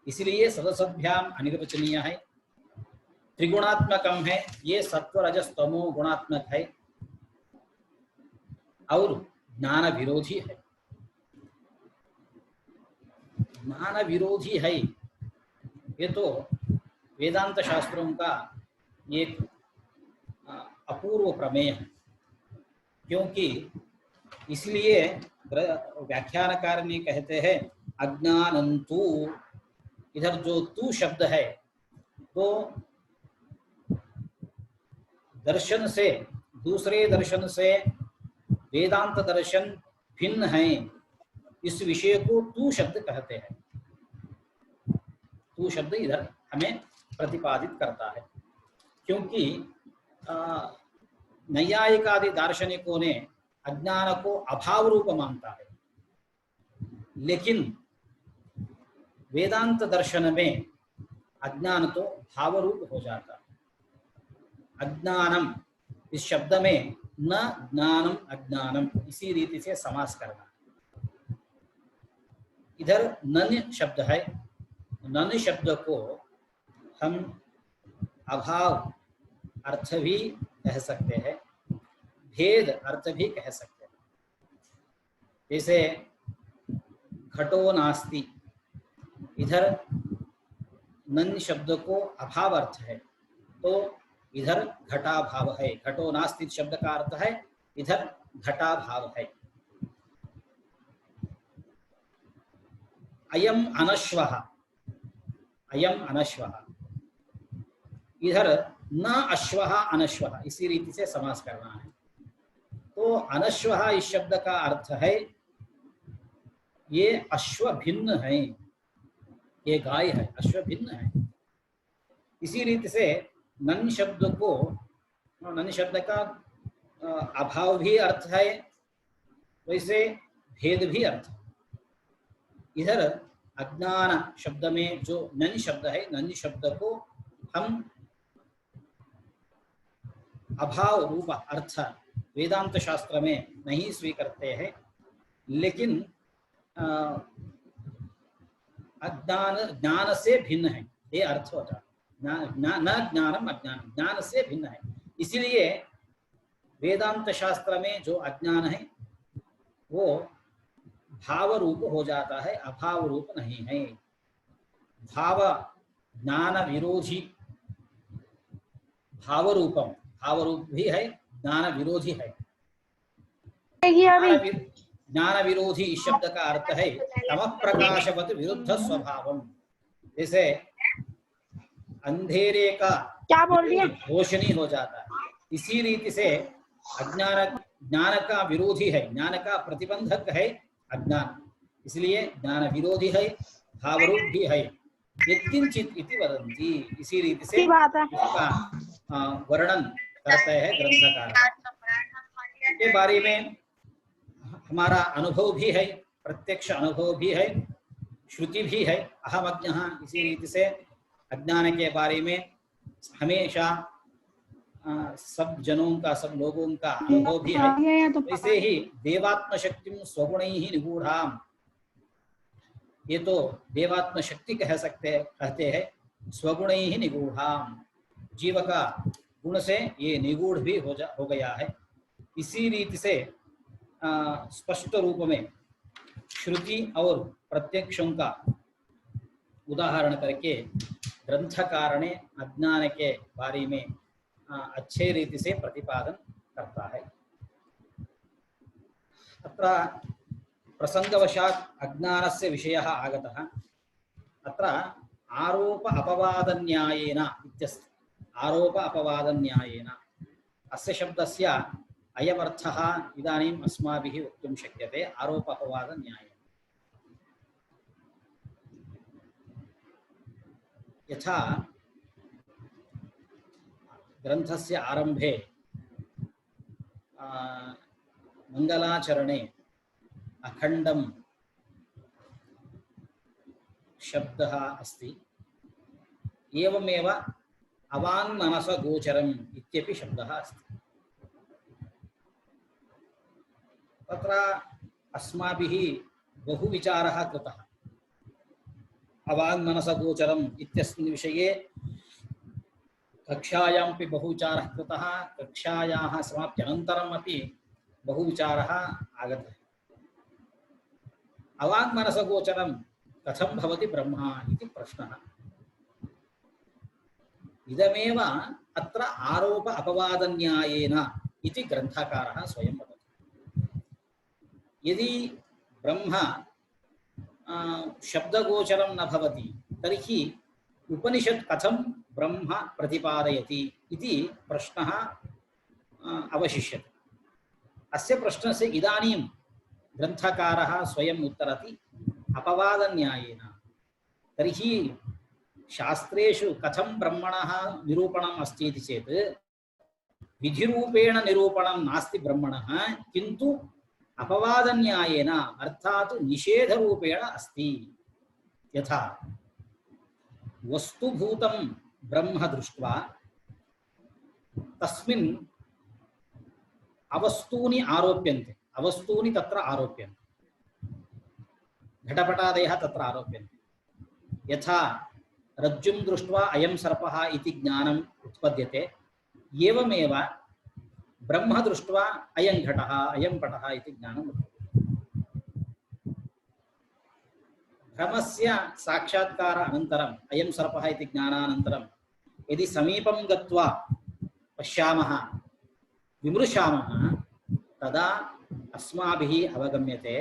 इसलिए सदसद्भ्याम अनिर्वचनीय है, त्रिगुणात्मकम है, ये सत्व रजस तमो गुणात्मक है और ज्ञान विरोधी है। ज्ञान विरोधी है, ये तो वेदांत शास्त्रों का एक अपूर्व प्रमेय है, क्योंकि इसलिए व्याख्यानकार ने कहते हैं अज्ञानंतु, इधर जो तू शब्द है तो दर्शन से, दूसरे दर्शन से वेदांत दर्शन भिन्न है, इस विषय को तू शब्द कहते हैं। तू शब्द इधर हमें प्रतिपादित करता है, क्योंकि नैयायिकादि दार्शनिकों ने अज्ञान को अभाव रूप मानता है, लेकिन वेदांत दर्शन में अज्ञान तो भाव रूप हो जाता है। अज्ञानम इस शब्द में न ज्ञानम अज्ञानम, इसी रीति से समास करना। इधर नन शब्द है, नन शब्द को हम अभाव अर्थ भी कह सकते हैं, भेद अर्थ भी कह सकते हैं। जैसे घटो नास्ति, इधर नन शब्द को अभाव अर्थ है, तो इधर घटाभाव है। घटो नास्ति शब्द का अर्थ है इधर घटाभाव है। अयम अनश्वः, अयम अनश्वः, इधर न अश्वः अनश्वः, इसी रीति से समास करना है। तो अनश्वः इस शब्द का अर्थ है ये अश्व भिन्न है, ये गाय है, अश्व भिन्न है। इसी रीति से नन शब्द को, नन शब्द का अभाव भी अर्थ है, वैसे भेद भी अर्थ है। इधर अज्ञान शब्द में जो नन शब्द है, नन शब्द को हम अभाव रूप अर्थ वेदांत शास्त्र में नहीं स्वीकारते हैं, लेकिन अज्ञान ज्ञान से भिन्न है, ये अर्थ होता है। न ज्ञानम अज्ञानम, ज्ञान से भिन्न है। इसलिए वेदांत शास्त्र में जो अज्ञान है वो भाव रूप हो जाता है, अभाव रूप नहीं है। भाव ज्ञान विरोधी, भाव रूपम, भाव रूप भी है, ज्ञान विरोधी है। ज्ञान विरोधी इस शब्द का अर्थ है तमः प्रकाशवत विरुद्ध स्वभावम। जैसे अंधेरे का क्या बोल रही है? रोशनी हो जाता है, इसी रीति से अज्ञान ज्ञान का विरोधी है, ज्ञान का प्रतिबंधक है अज्ञान, इसलिए ज्ञान विरोधी है, भावरूप भी है। यत्किंचित इति वदन्ति, इसी रीति से इसका वर्णन करते हैं ग्रंथकार। के बारे में हमारा अनुभव भी है, प्रत्यक्ष अनुभव भी है, श्रुति भी है, अहम अज्ञः, इसी रीति से अज्ञान के बारे में हमेशा सब जनों का, सब लोगों का अनुभव भी है। वैसे ही देवात्म शक्ति स्वगुणैः निगूढ़ाम, ये तो देवात्म शक्ति कह सकते हैं, कहते हैं स्वगुणैः निगूढ़ाम, जीव का गुण से ये निगूढ़ भी हो गया है। इसी रीति से स्पष्ट रूप में श्रुति और प्रत्यक्षों का उदाहरण करके ग्रंथकार ने अज्ञान के बारे में अच्छे रीति से प्रतिपादन करता है। अत्र प्रसंगवशात् अज्ञानस्य विषयः आगतः। अत्र आरोप अपवाद न्यायेन इत्यस्ति। आरोप अपवाद न्यायेन अस्य शब्दस्य अयमर्थः इदानीम् अस्माभिः वक्तुं शक्यते। आरोप अपवाद न्यायेन यथा ग्रंथस्य आरंभे मंगलाचरणे अखंडम शब्दः अस्ति, एवमेव अवाङ्मनसगोचरम् इत्यपि शब्दः अस्ति। तत्र अस्माभिः बहु विचारः कृतः। अवाङ्मनसगोचरम् इत्यस्मिन् विषये कक्षायामपि बहु विचारः कृतः, कक्षायाः समाप्त्यनन्तरम् अपि बहु विचारः आगतः। अवाङ्मनसगोचरं कथं भवति ब्रह्म इति प्रश्नः। इदमेव अत्र आरोप अपवादन्यायेन इति ग्रन्थकारः स्वयं वदति। यदि ब्रह्म शब्दगोचरं न भवति तर्हि उपनिषत् कथं ब्रह्म प्रतिपादयति इति प्रश्नः अवशिष्यते। अस्य प्रश्नस्य इदानीं ग्रन्थकारः स्वयम् उत्तरति अपवादन्यायेन। तर्हि शास्त्रेषु कथं ब्रह्मणः निरूपणम् अस्ति इति चेत् विधिरूपेण निरूपणं नास्ति ब्रह्मणः, किन्तु अपवादन्यायेन अर्थात् निषेधरूपेण अस्ति। यथा वस्तुभूतं ब्रह्म दृष्ट्वा तस्मिन् अवस्तूनि आरोप्यन्ते, अवस्तूनि तत्र आरोप्यन्ते, घटपटादयः तत्र आरोप्यन्ते। यथा रज्जुं दृष्ट्वा अयं सर्पः इति ज्ञानम् उत्पद्यते, एवमेव ब्रह्म दृष्ट्वा अयं घटः अयं पटः इति ज्ञानम् उत्पद्यते। भ्रमस्य साक्षात्कार अनन्तरम् अयं सर्पः इति ज्ञानानन्तरं यदि समीपं गत्वा पश्यामः, विमृशामः, तदा अस्माभिः अवगम्यते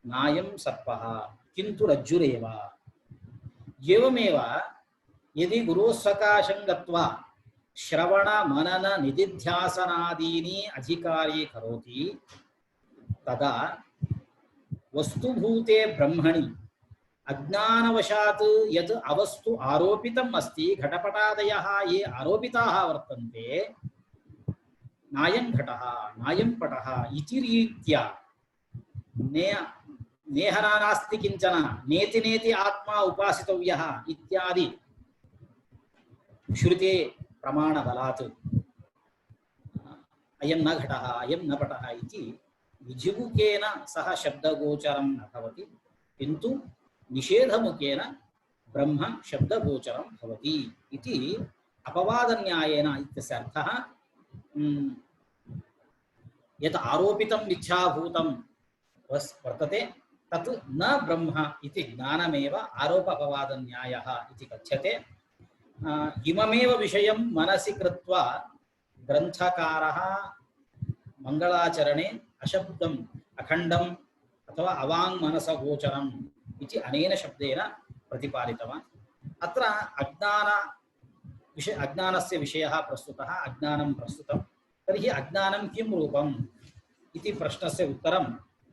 नायं सर्पः किन्तु रज्जुरेव। एवमेव यदि गुरोस्सकाशं गत्वा श्रवण मनन निदिध्यासनादीनि अधिकारी करोति, तदा वस्तुभूते ब्रह्मणि अज्ञानवशात् यद् अवस्तु आरोपितम् अस्ति, घटपटादयः ये आरोपिताः वर्तन्ते, नायं घटः नायं पटः इति रीत्या नेहना नास्ति किंचन, नेति नेति आत्मा उपासितव्यः इत्यादि श्रुते प्रमाणबलात् अयं न घटः अयं न पटः इति विधिमुखेन सह शब्दगोचरं न भवति, किन्तु निषेधमुखेन ब्रह्म शब्दगोचरं भवति इति अपवादन्यायेन इत्यस्य अर्थः। यत् आरोपितं मिथ्याभूतं वर्तते तत् न ब्रह्म इति ज्ञानमेव आरोप अपवादन्यायः इति कथ्यते। इममेव विषयं मनसि कृत्वा ग्रन्थकारः मंगलाचरणे अशब्दम अखंडम अथवा अवाङ्मनसगोचरम् इति अनेन शब्देन प्रतिपादितवान्। अत्र अज्ञानस्य विषयः प्रस्तुतः, अज्ञानं प्रस्तुतं। तर्हि अज्ञानं किं रूपम् इति प्रश्नस्य उत्तरम्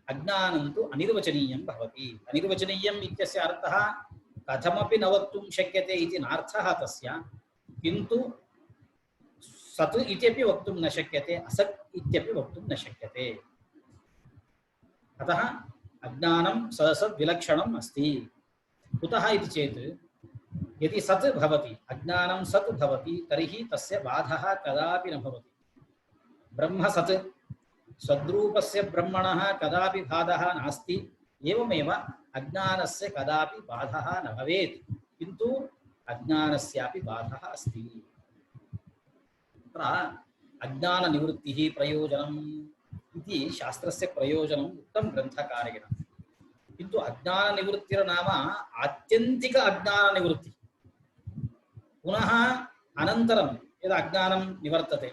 अज्ञानं तु अनिर्वचनीयं भवति। अनिर्वचनीयम् इत्यस्य अर्थः कथमपि न वक्तुं शक्यते इति नार्थः तस्य, किन्तु सत् इत्यपि वक्तुं न शक्यते, असत् इत्यपि वक्तुं न शक्यते। अतः अज्ञानं सदसद् विलक्षणम् अस्ति। कुतः इति चेत् यदि सत् भवति, अज्ञानं सत् भवति, तर्हि तस्य बाधः कदापि न भवति। ब्रह्म सत्, सद्रूपस्य ब्रह्मणः कदापि बाधः नास्ति। एवमेव अज्ञानस्य कदापि बाधः न भवेत्, किन्तु अज्ञानस्यापि बाधः अस्ति। अत्र अज्ञाननिवृत्तिः प्रयोजनम् इति शास्त्रस्य प्रयोजनम् उक्तं ग्रन्थकारेण। किन्तु अज्ञाननिवृत्तिर्नाम आत्यन्तिक अज्ञाननिवृत्तिः। पुनः अनन्तरं यदा अज्ञानं निवर्तते,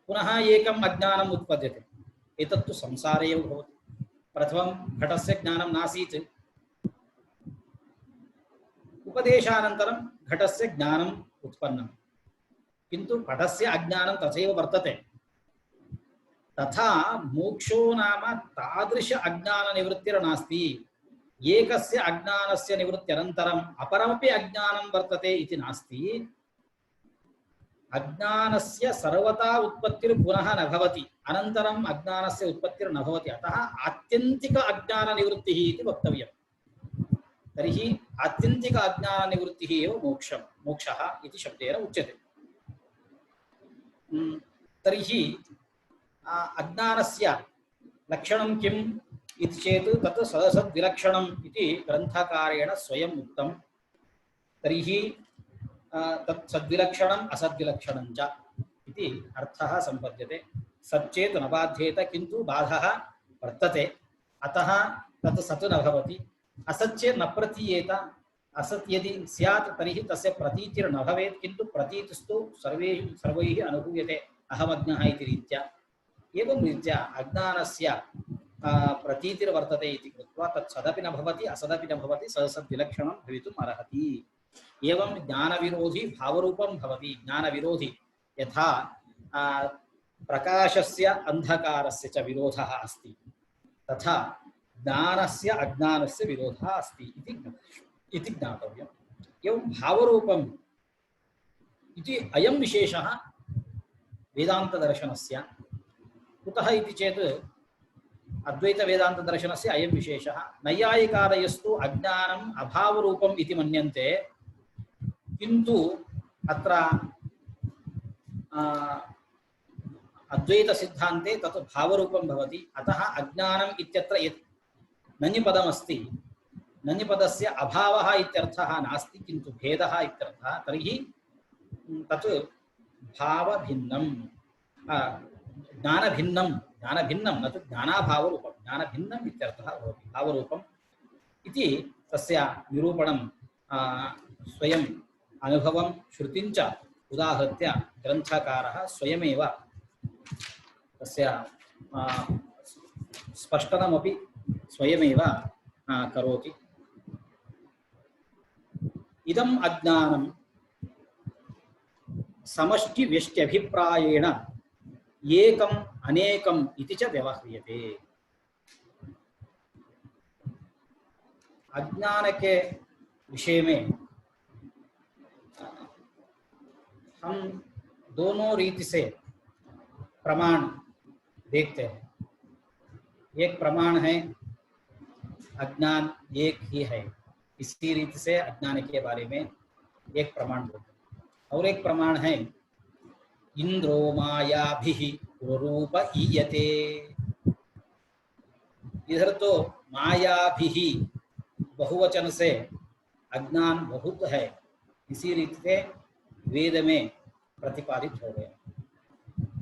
पुनः एकम् अज्ञानम् उत्पद्यते। एतत्तु संसारे एव भवति। प्रथमं घटस्य ज्ञानं नासीत्, उपदेशानन्तरं घटस्य ज्ञानम् उत्पन्नं, किन्तु घटस्य अज्ञानं तथैव वर्तते। तथा मोक्षो नाम तादृश अज्ञाननिवृत्तिर्नास्ति। एकस्य अज्ञानस्य निवृत्त्यनन्तरम् अपरमपि अज्ञानं वर्तते इति नास्ति। अज्ञानस्य सर्वथा उत्पत्तिर्पुनः न भवति, अनन्तरम् अज्ञानस्य उत्पत्तिर्न भवति। अतः आत्यन्तिक अज्ञाननिवृत्तिः इति वक्तव्यम्। तर्हि आत्यन्तिक अज्ञाननिवृत्तिः एव मोक्षः इति शब्देन उच्यते। तर्हि अज्ञानस्य लक्षणं किम् इति चेत् तत् सदसद्विलक्षणम् इति ग्रन्थकारेण स्वयम् उक्तं। तर्हि तत् सद्विलक्षणम् असद्विलक्षणं च इति अर्थः सम्पद्यते। सच्चेत् न बाध्येत, किन्तु बाधः वर्तते, अतः तत् सत् न भवति। असच्चेत् न प्रतीयेत, असत् यदि स्यात् तर्हि तस्य प्रतीतिर्न भवेत्, किन्तु प्रतीतिस्तु सर्वैः अनुभूयते अहमज्ञः इति रीत्या। एवं रीत्या अज्ञानस्य प्रतीतिर्वर्तते इति कृत्वा तत् सदपि न भवति, असदपि न भवति, सदसद्विलक्षणं भवितुम् अर्हति। एवं ज्ञानविरोधी भावरूपं भवति। ज्ञानविरोधी यथा प्रकाशस्य अन्धकारस्य च विरोधः अस्ति, तथा ज्ञानस्य अज्ञानस्य विरोधः अस्ति इति ज्ञातव्यम्। एवं भावरूपम् इति अयं विशेषः वेदान्तदर्शनस्य। कुतः इति चेत् अद्वैतवेदान्तदर्शनस्य अयं विशेषः। नैयायिकादयस्तु अज्ञानम् अभावरूपम् इति मन्यन्ते, किन्तु अत्र अद्वैतसिद्धान्ते तत् भावरूपं भवति। अतः अज्ञानम् इत्यत्र यत् नञ्पदमस्ति, नञ्पदस्य अभावः इत्यर्थः नास्ति, किन्तु भेदः इत्यर्थः। तर्हि तत् भावभिन्नं, ज्ञानभिन्नं न तु ज्ञानाभावरूपं, ज्ञानभिन्नम् इत्यर्थः भवति भावरूपम् इति तस्य निरूपणं स्वयं अनुभवं श्रुतिं च उदाहृत्य ग्रन्थकारः स्वयमेव तस्य स्पष्टनमपि स्वयमेव करोति। इदम् अज्ञानं समष्टिव्यष्ट्यभिप्रायेण एकम् अनेकम् इति च व्यवह्रियते। अज्ञान के विषय में हम दोनों रीति से प्रमाण देखते हैं। एक प्रमाण है अज्ञान एक ही है, इसी रीति से अज्ञान के बारे में एक प्रमाण होता है। और एक प्रमाण है इंद्रो मायाभिः पुरूप ईयते। इधर तो मायाभिः बहुवचन से अज्ञान बहुत है, इसी रीति से वेद में प्रतिपादित हो गया।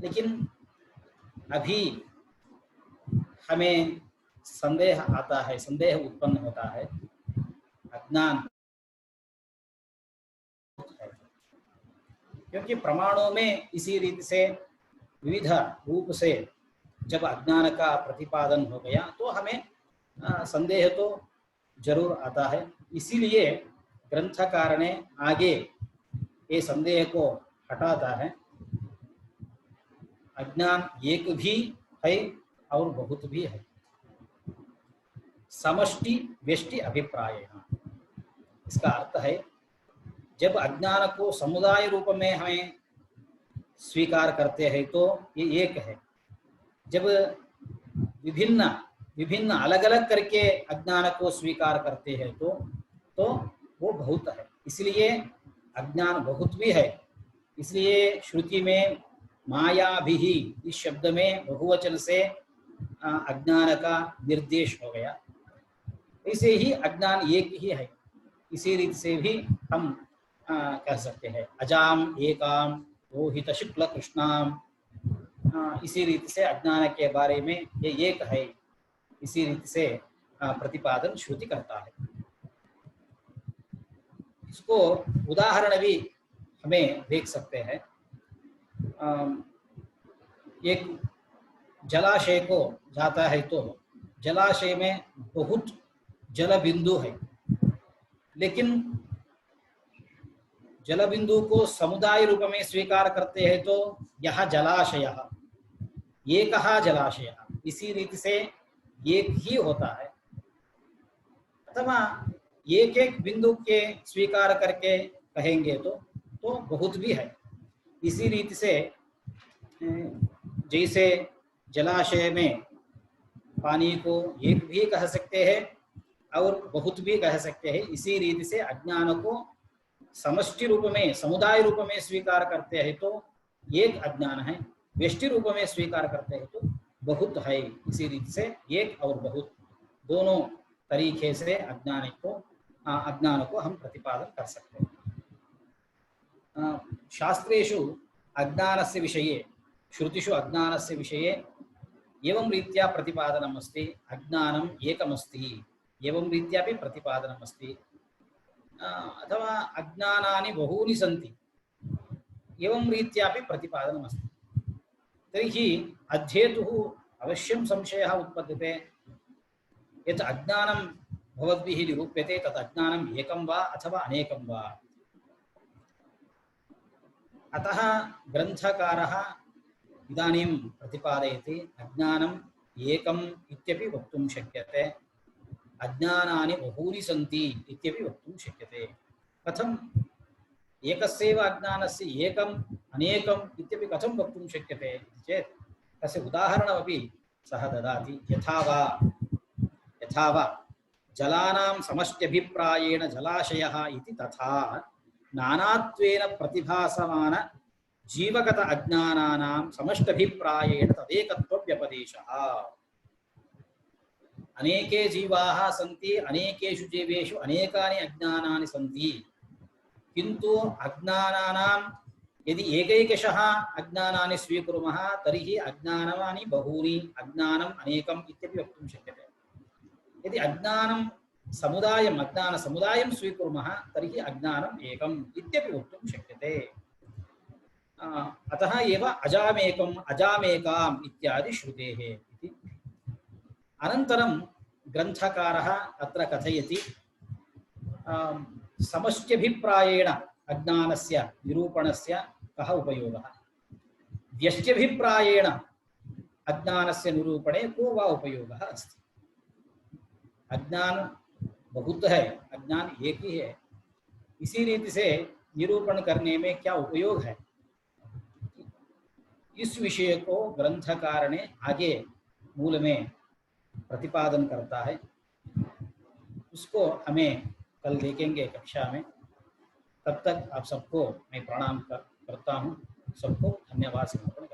लेकिन अभी हमें संदेह आता है, संदेह उत्पन्न होता है, अज्ञान है, क्योंकि प्रमाणों में इसी रीति से विविध रूप से जब अज्ञान का प्रतिपादन हो गया तो हमें संदेह तो जरूर आता है। इसीलिए ग्रंथकार ने आगे ये संदेह को हटाता है। अज्ञान एक भी है और बहुत भी है। समष्टि व्यष्टि अभिप्राय, इसका अर्थ है जब अज्ञान को समुदाय रूप में हमें स्वीकार करते हैं तो ये एक है। जब विभिन्न विभिन्न अलग अलग करके अज्ञान को स्वीकार करते हैं तो वो बहुत है। इसलिए अज्ञान बहुत भी है। इसलिए श्रुति में माया भी इस शब्द में बहुवचन से अज्ञान का निर्देश हो गया। ऐसे ही अज्ञान एक ही है। इसी रीति से भी हम कह सकते हैं अजाम एकाम रोहित शुक्ल कृष्णाम। इसी रीति से अज्ञान के बारे में ये एक है, इसी रीति से प्रतिपादन श्रुति करता है। इसको उदाहरण भी हमें देख सकते हैं। एक जलाशय को जाता है तो जलाशय में बहुत जल बिंदु है, लेकिन जल बिंदु को समुदाय रूप में स्वीकार करते हैं तो यह जलाशय एक जलाशय, इसी रीति से एक ही होता है। अथवा एक एक बिंदु के स्वीकार करके कहेंगे तो बहुत भी है। इसी रीति से जैसे जलाशय में पानी को एक भी कह सकते हैं और बहुत भी कह सकते हैं, इसी रीति से अज्ञान को समष्टि रूप में समुदाय रूप में स्वीकार करते हैं तो एक अज्ञान है, व्यष्टि रूप में स्वीकार करते हैं तो बहुत है। इसी रीति से एक और बहुत दोनों तरीके से अज्ञान को हम प्रतिपादन कर सकते हैं। शास्त्रेषु अज्ञानस्य विषये श्रुतिषु अज्ञानस्य विषये एवं रीत्या प्रतिपादनम् अस्ति। अज्ञानम् एकमस्ति एवं रीत्यापि प्रतिपादनम् अस्ति। अथवा अज्ञानानि बहूनि सन्ति एवं रीत्यापि प्रतिपादनम् अस्ति। तर्हि अध्येतुः अवश्यं संशयः उत्पद्यते यत् अज्ञानं भवद्भिः निरूप्यते तत् अज्ञानम् एकं वा अथवा अनेकं वा। अतः ग्रन्थकारः इदानीं प्रतिपादयति अज्ञानम् एकम् इत्यपि वक्तुं शक्यते, अज्ञानानि बहूनि सन्ति इत्यपि वक्तुं शक्यते। कथम् एकस्यैव अज्ञानस्य एकम् अनेकम् इत्यपि कथं वक्तुं शक्यते चेत् तस्य उदाहरणमपि सः ददाति। यथा वा जलानां समष्ट्यभिप्रायेण जलाशयः इति तथा नानात्वेन प्रतिभासमान जीवगत अज्ञानानां समष्ट्यभिप्रायेण तदेकत्वव्यपदेशः। अनेके जीवाः सन्ति, अनेकेषु जीवेषु अनेकानि अज्ञानानि सन्ति, किन्तु अज्ञानानां यदि एकैकशः अज्ञानानि स्वीकुर्मः तर्हि अज्ञानानि बहूनि, अज्ञानम् अनेकम् इत्यपि वक्तुं शक्यते। यदि अज्ञानं समुदायं स्वीकुर्मः तर्हि अज्ञानम् एकम् इत्यपि वक्तुं शक्यते। अतः एव अजामेकम् अजामेकाम् इत्यादि श्रुतेः इति। अनन्तरं ग्रन्थकारः अत्र कथयति समष्ट्यभिप्रायेण अज्ञानस्य निरूपणस्य कः उपयोगः, व्यष्ट्यभिप्रायेण अज्ञानस्य निरूपणे को वा उपयोगः अस्ति। अज्ञान बहुत है, अज्ञान एक ही है, इसी रीति से निरूपण करने में क्या उपयोग है, इस विषय को ग्रंथकार ने आगे मूल में प्रतिपादन करता है। उसको हमें कल देखेंगे कक्षा में। तब तक आप सबको मैं प्रणाम करता हूँ। सबको धन्यवाद समर्पण।